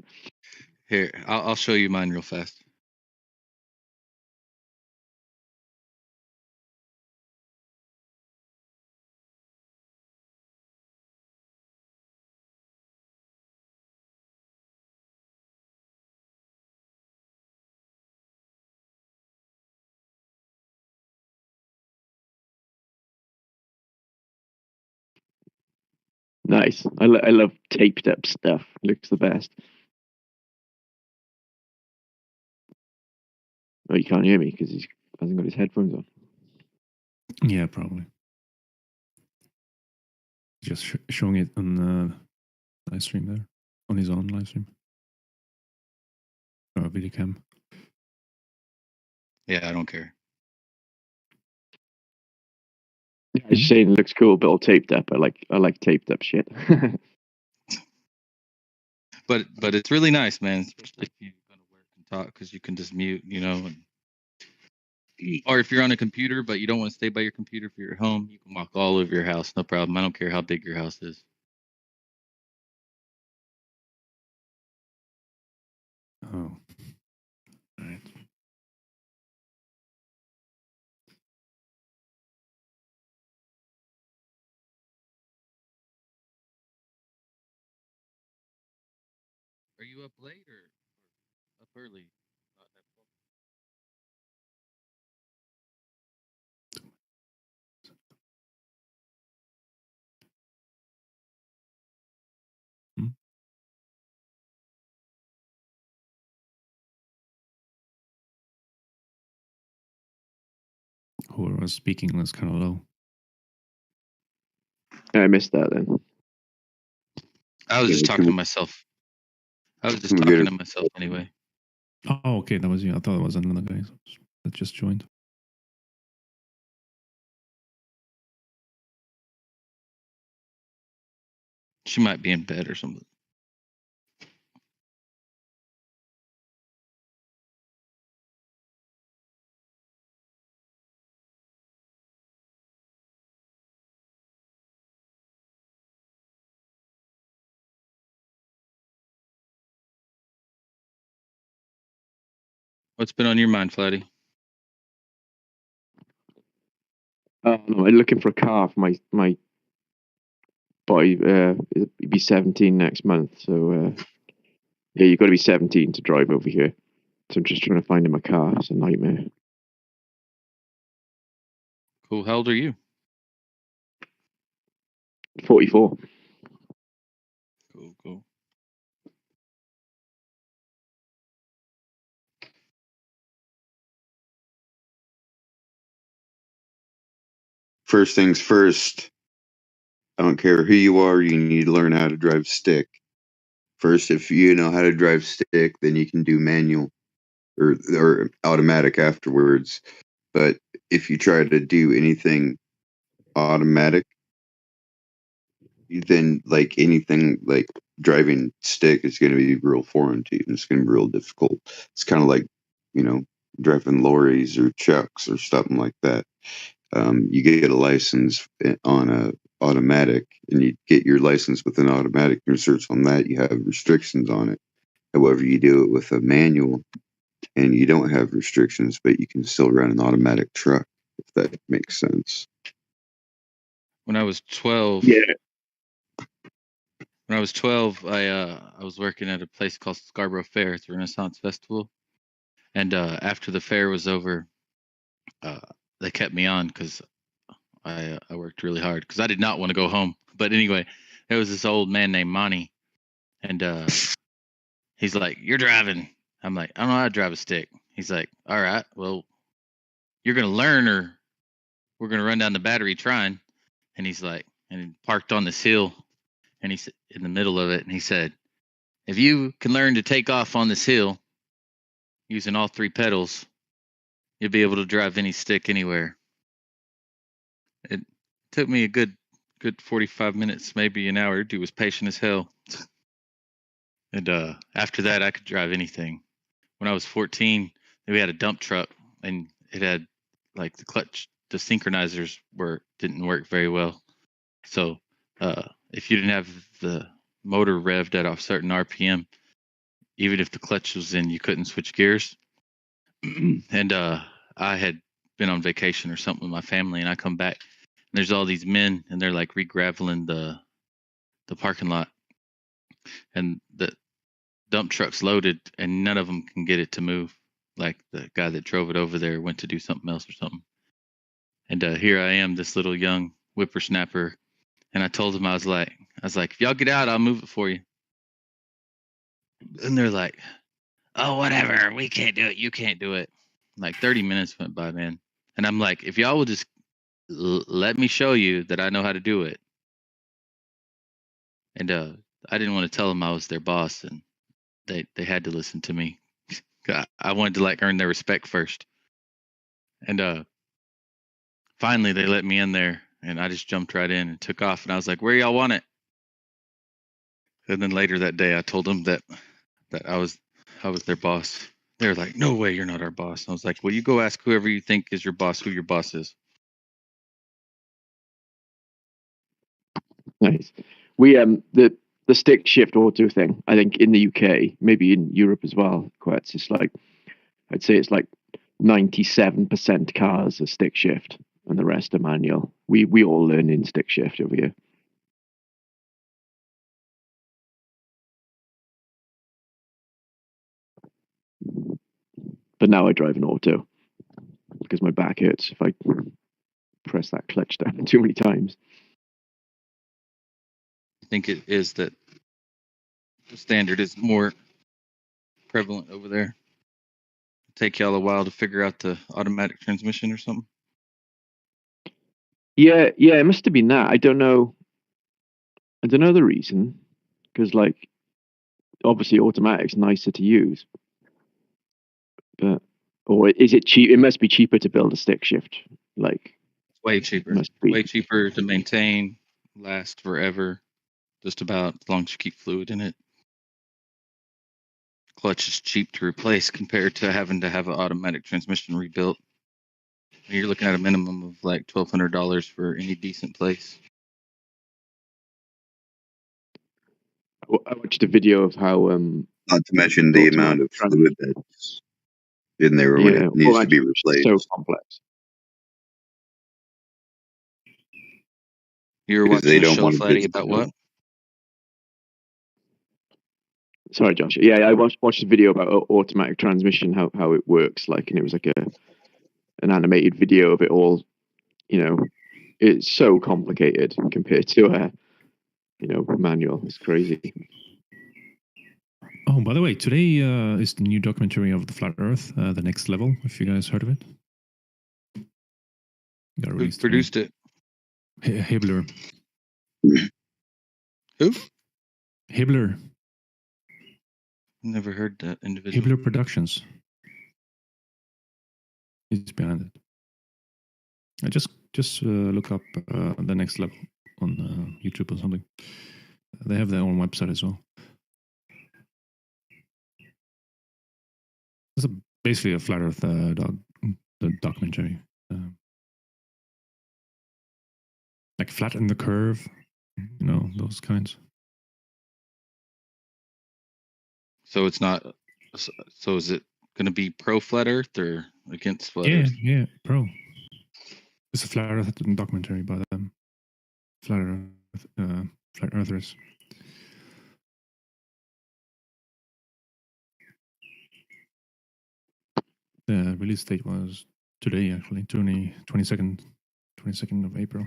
Here, I'll show you mine real fast. Nice. I love taped up stuff. Looks the best. Oh, you can't hear me because he hasn't got his headphones on. Yeah, probably. Just showing it on the live stream there, on his own live stream. Or video cam. Yeah, I don't care. Yeah, I was just saying it looks cool, but all taped up. I like taped up shit. But it's really nice, man. Especially if you're gonna work and talk, because you can just mute, and Or if you're on a computer, but you don't want to stay by your computer, if you're at home, you can walk all over your house. No problem. I don't care how big your house is. Oh. All right. Are you up late or up early? Whoever was speaking was kind of low. I missed that then. I was Yeah, just talking to myself. I was just Can we get talking a- to myself anyway. Oh, okay, that was you. I thought it was another guy that just joined. She might be in bed or something. What's been on your mind, Flatty? No, I'm looking for a car for my boy. He'll be 17 next month, so yeah, you've got to be 17 to drive over here. So I'm just trying to find him a car. It's a nightmare. Cool. How old are you? 44. Cool. First things first, I don't care who you are, you need to learn how to drive stick. First, if you know how to drive stick, then you can do manual or automatic afterwards. But if you try to do anything automatic, then like anything like driving stick is going to be real foreign to you, and it's going to be real difficult. It's kind of like, driving lorries or trucks or something like that. You get a license on a automatic, and you get your license with an automatic research on that. You have restrictions on it. However, you do it with a manual, and you don't have restrictions, but you can still run an automatic truck, if that makes sense. When I was 12, Yeah. When I was 12, I was working at a place called Scarborough Fair. It's a Renaissance festival, and after the fair was over, they kept me on because I worked really hard because I did not want to go home. But anyway, there was this old man named Monty, and he's like, "You're driving." I'm like, "I don't know how to drive a stick." He's like, "All right, well, you're gonna learn, or we're gonna run down the battery trying." And he's like, and he parked on this hill, and he's in the middle of it, and he said, "If you can learn to take off on this hill using all three pedals, you'll be able to drive any stick anywhere." It took me a good 45 minutes, maybe an hour. Dude was patient as hell. And after that, I could drive anything. When I was 14, we had a dump truck, and it had like the synchronizers didn't work very well. So if you didn't have the motor revved at a certain RPM, even if the clutch was in, you couldn't switch gears. And I had been on vacation or something with my family, and I come back, and there's all these men, and they're like re-graveling the parking lot, and the dump truck's loaded, and none of them can get it to move. Like the guy that drove it over there went to do something else or something. And here I am, this little young whippersnapper, and I told him, I was like, if y'all get out, I'll move it for you. And they're like, "Oh, whatever, we can't do it. You can't do it." Like 30 minutes went by, man. And I'm like, if y'all will just let me show you that I know how to do it. And I didn't want to tell them I was their boss, and they had to listen to me. I wanted to like earn their respect first. And finally they let me in there, and I just jumped right in and took off, and I was like, "Where y'all want it?" And then later that day I told them that I was their boss. They're like, no way, you're not our boss. I was like, well, you go ask whoever you think is your boss who your boss is. Nice. We the stick shift auto thing. I think in the UK, maybe in Europe as well. Quite, it's like I'd say it's like 97% cars are stick shift, and the rest are manual. We all learn in stick shift over here. But now I drive an auto because my back hurts if I press that clutch down too many times. I think it is that the standard is more prevalent over there. Take y'all a while to figure out the automatic transmission or something. Yeah, it must have been that. I don't know the reason, because like obviously automatic's nicer to use, but or is it cheap? It must be cheaper to build a stick shift. Like Way cheaper. must be. Way cheaper to maintain, last forever, just about as long as you keep fluid in it. Clutch is cheap to replace compared to having to have an automatic transmission rebuilt. You're looking at a minimum of like $1,200 for any decent place. I watched a video of how Not to mention the amount of fluid that's in there when it needs to be replaced. So complex. You were Because watching they a don't show, want to Flatty, get about stuff. what? Sorry, Josh. Yeah, I watched a video about automatic transmission, how it works. Like, and it was like an animated video of it all. You know, it's so complicated compared to a manual. It's crazy. Oh, by the way, today is the new documentary of the Flat Earth, The Next Level. If you guys heard of it, got Who released. produced it? Hibbler. Who? Hibbler. Never heard that individual. Hibbler Productions. He's behind it. I just look up The Next Level on YouTube or something. They have their own website as well. It's basically a Flat Earth the documentary. Like Flatten the Curve, those kinds. So it's not. So is it going to be pro Flat Earth or against Flat Earth? Yeah, pro. It's a Flat Earth documentary by them. Flat Earthers. The release date was today, actually, 22nd of April.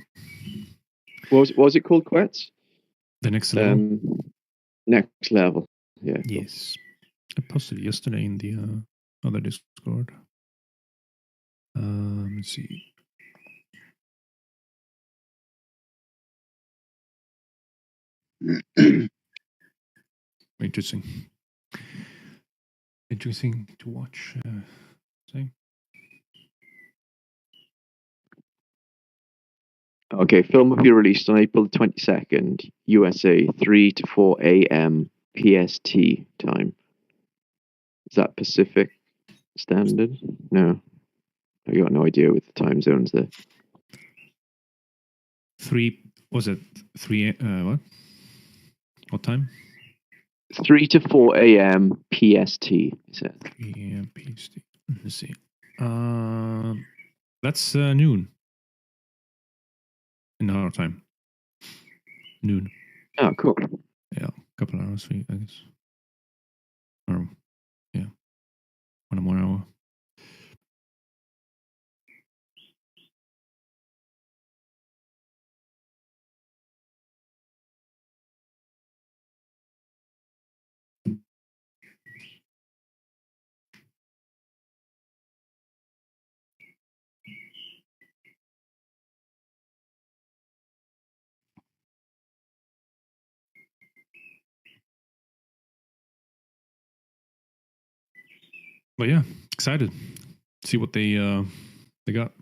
What was it called, Quetz? The Next Level. Next Level. Yeah. Yes. I posted it yesterday in the other Discord. Let's see. Interesting to watch. Okay, film will be released on April 22nd, USA, 3 to 4 a.m. PST time. Is that Pacific Standard? No. I got no idea with the time zones there. 3, was it 3, what? What time? 3 to 4 a.m. PST, he said. 3 a.m. PST. Let's see. That's noon. In our time. Noon. Oh, cool. Yeah, a couple of hours for you, I guess. Or, yeah, 1 more hour. But yeah, excited. See what they got.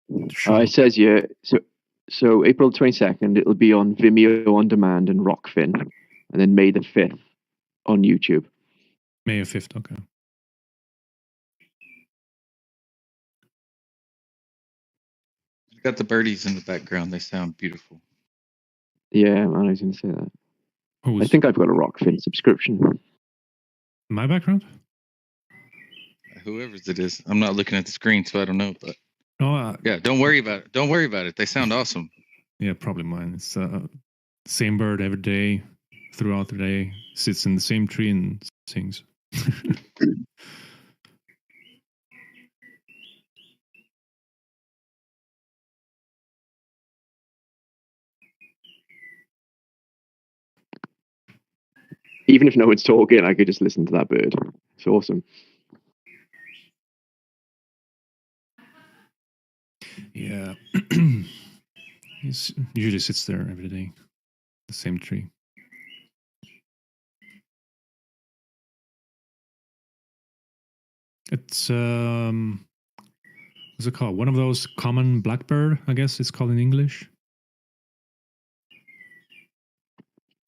It says here, so April 22nd, it'll be on Vimeo On Demand and Rockfin, and then May the 5th on YouTube. May 5th, okay. Got the birdies in the background. They sound beautiful. Yeah, man, I was going to say that. Who's I think I've got a Rockfin subscription. my background? Whoever's it is. I'm not looking at the screen, so I don't know. But Oh, yeah, don't worry about it. Don't worry about it. They sound awesome. yeah, probably mine. It's same bird every day, throughout the day. Sits in the same tree and sings. Even if no one's talking, I could just listen to that bird. It's awesome. Yeah. He usually sits there every day, the same tree. It's what's it called? One of those common blackbird, I guess it's called in English.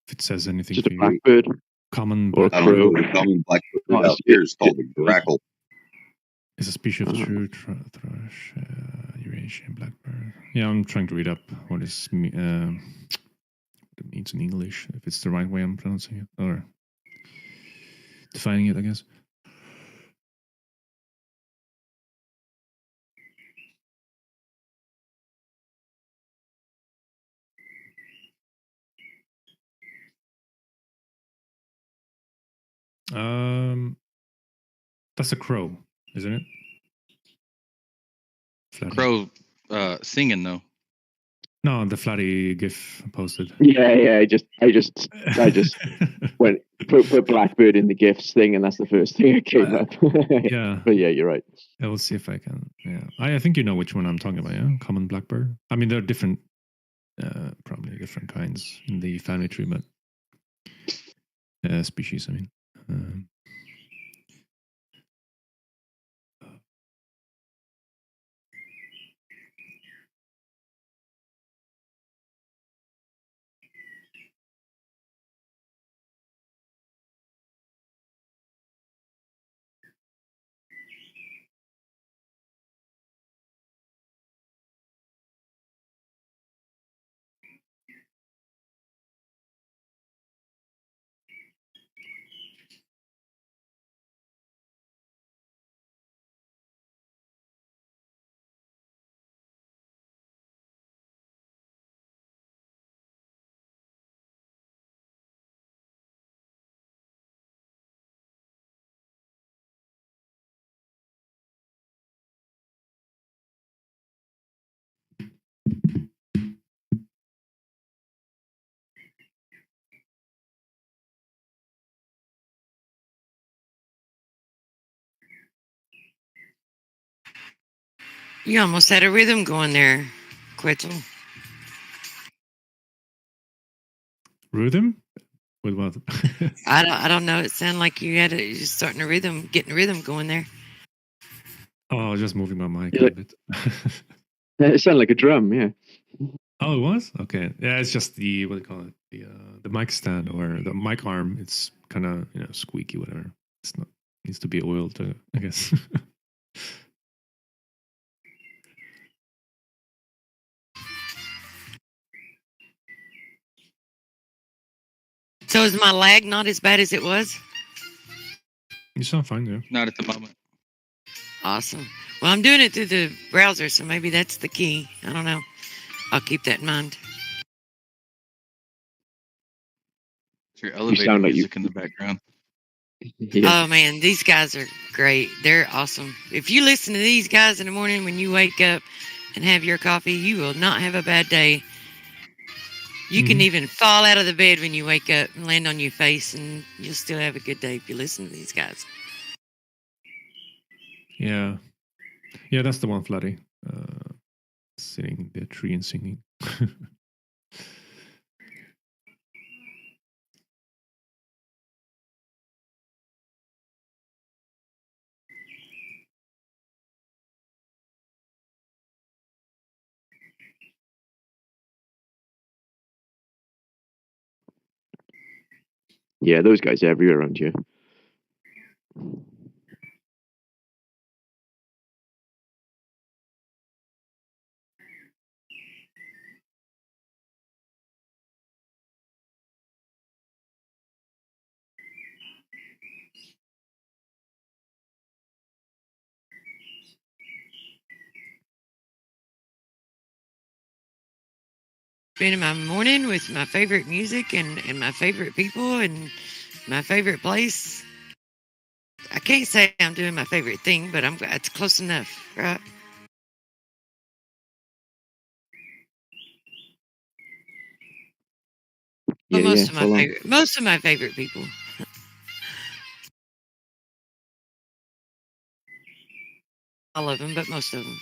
If it says anything Just for a you. blackbird. Common Or I blackbird don't know. crow. The common blackbird Oh, out here is called a grackle. is a species of Oh. true thrush, Eurasian blackbird. Yeah, I'm trying to read up what it means in English, if it's the right way I'm pronouncing it, or defining it, I guess. That's a crow, isn't it? Flatty. Crow singing though. No, the Flatty GIF posted. Yeah. I just went put blackbird in the gifts thing, and that's the first thing that came up. Yeah. But yeah, you're right. I will see if I can. Yeah, I think you know which one I'm talking about. Yeah, common blackbird. I mean, there are different, probably different kinds in the family tree, but species. I mean, You almost had a rhythm going there, Quetzal. rhythm with what? I don't know. It sounded like you had you're starting a rhythm, getting a rhythm going there. Oh, just moving my mic Yeah. a bit. It sounded like a drum. Yeah. Oh, it was okay. Yeah, it's just the what do you call it? The mic stand or the mic arm. It's kind of squeaky, whatever. It's not needs to be oiled, I guess. So is my lag not as bad as it was? You sound fine, yeah. Not at the moment. Awesome. Well, I'm doing it through the browser, so maybe that's the key. I don't know. I'll keep that in mind. It's your elevator sound like music in the background. Yeah. Oh man, these guys are great. They're awesome. If you listen to these guys in the morning when you wake up and have your coffee, you will not have a bad day. You can even fall out of the bed when you wake up and land on your face, and you'll still have a good day if you listen to these guys. Yeah, yeah, that's the one, Flatty. Sitting in the tree and singing. Yeah, those guys are everywhere around here. spending my morning with my favorite music and my favorite people and my favorite place. I can't say I'm doing my favorite thing, but it's close enough, right? Well, Yeah, yeah. Full on. most of my favorite people. All of them, but most of them.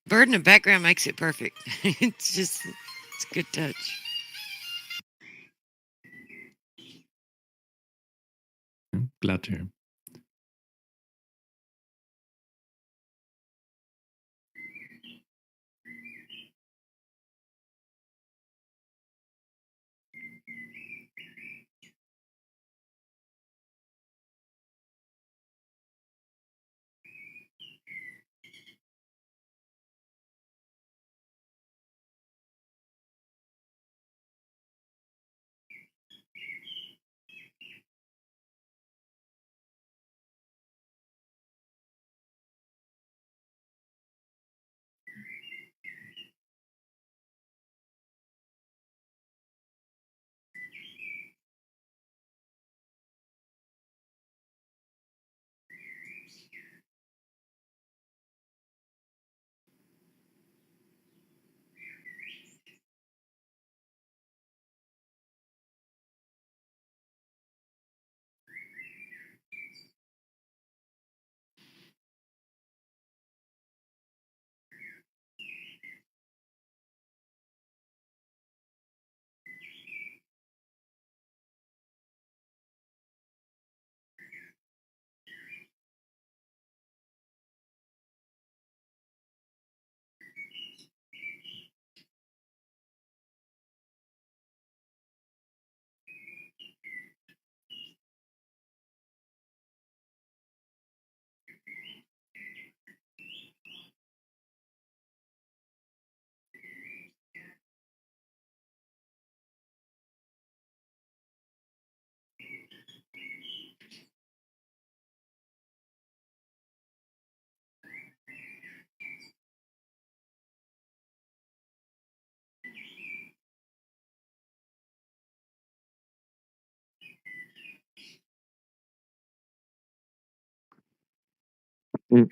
Bird in the background makes it perfect. It's a good touch. Glad to hear.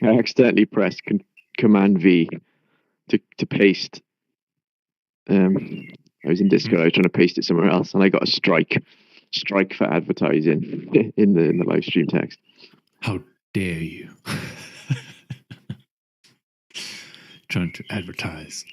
I accidentally pressed Command V to paste. I was in Discord. I was trying to paste it somewhere else, and I got a strike for advertising in the live stream text. How dare you? Trying to advertise.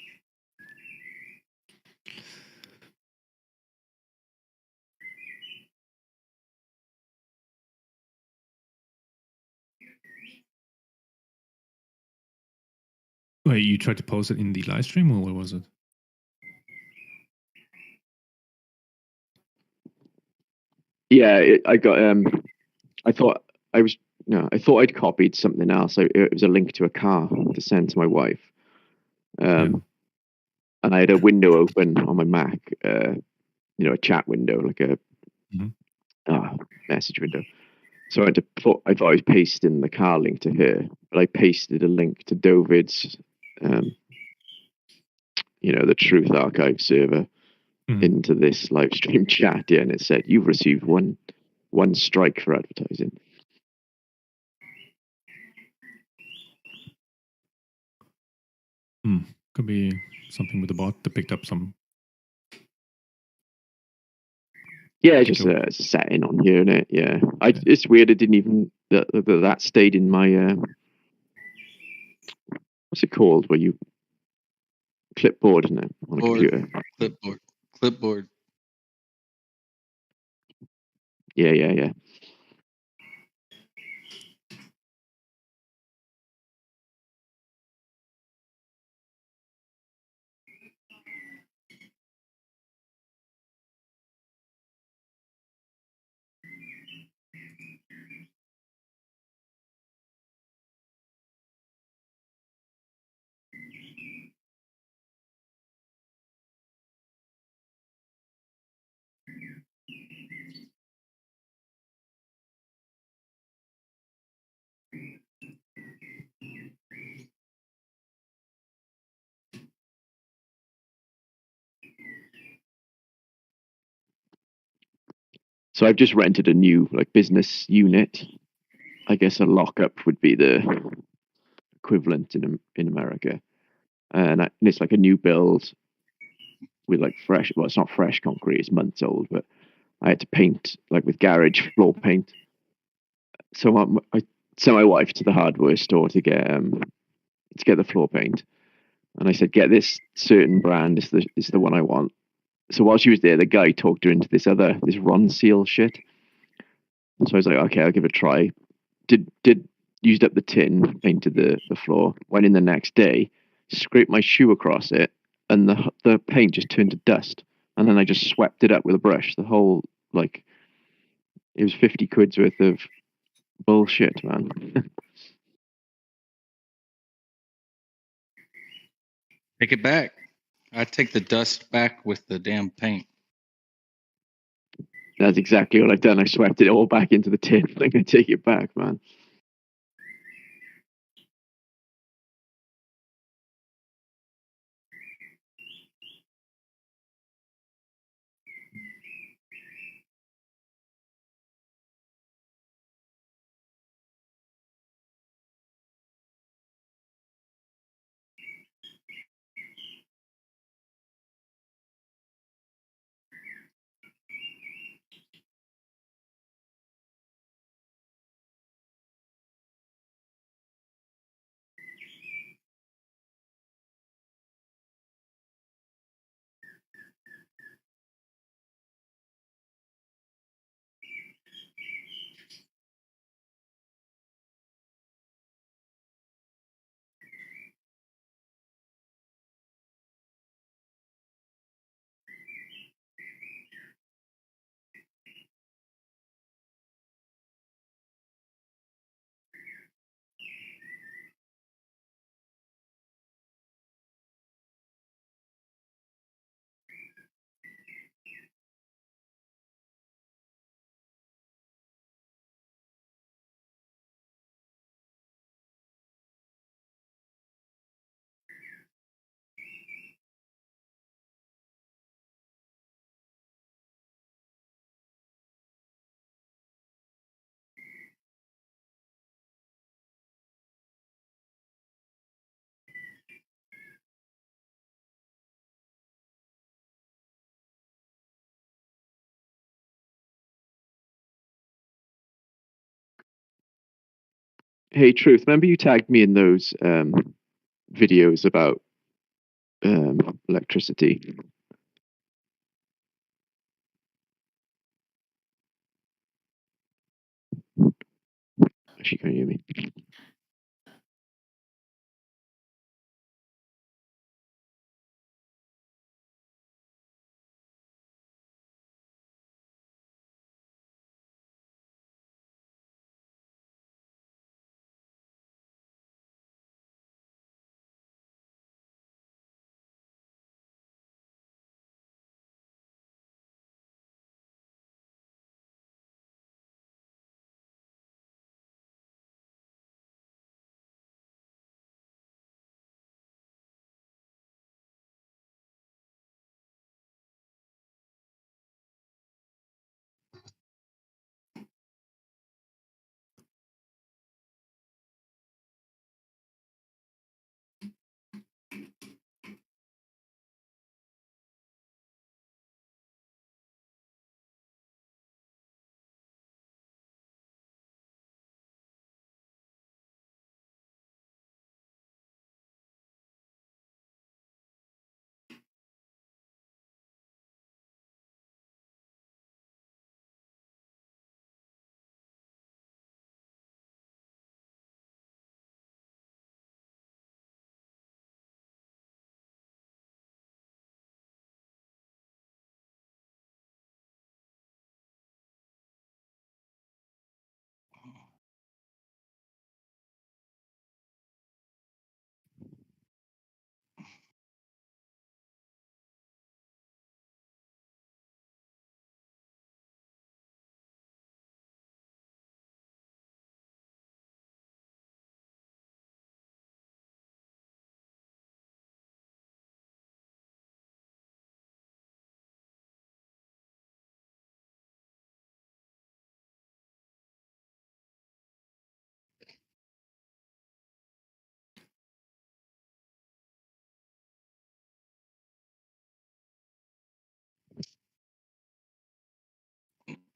Wait, you tried to post it in the live stream, or what was it? Yeah, I got. I thought I was. No, I thought I'd copied something else. It was a link to a car to send to my wife. And I had a window open on my Mac. A chat window, like a message window. So I thought I was pasting the car link to her, but I pasted a link to Dovid's, the Truth Archive server into this live stream chat. Yeah, and it said you've received one strike for advertising. Could be something with the bot that picked up some. Yeah, just a setting on here, innit? Yeah, it's weird. It didn't even that stayed in my what's it called? Where you clipboard, isn't it, on a computer? Clipboard. Yeah. So I've just rented a new like business unit. I guess a lockup would be the equivalent in America, and it's like a new build with like fresh. Well, it's not fresh concrete; it's months old. But I had to paint like with garage floor paint. So I sent my wife to the hardware store to get the floor paint, and I said, "Get this certain brand. Is the one I want." So while she was there, the guy talked her into this Ron Seal shit. So I was like, "Okay, I'll give it a try." Did used up the tin, painted the floor. Went in the next day, scraped my shoe across it, and the paint just turned to dust. And then I just swept it up with a brush. The whole like it was 50 quid's worth of bullshit, man. Take it back. I take the dust back with the damn paint. That's exactly what I've done. I swept it all back into the tin. I'm gonna take it back, man. Hey, Truth, remember you tagged me in those videos about electricity? Actually, can you hear me?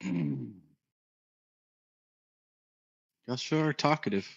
Y'all sure are talkative.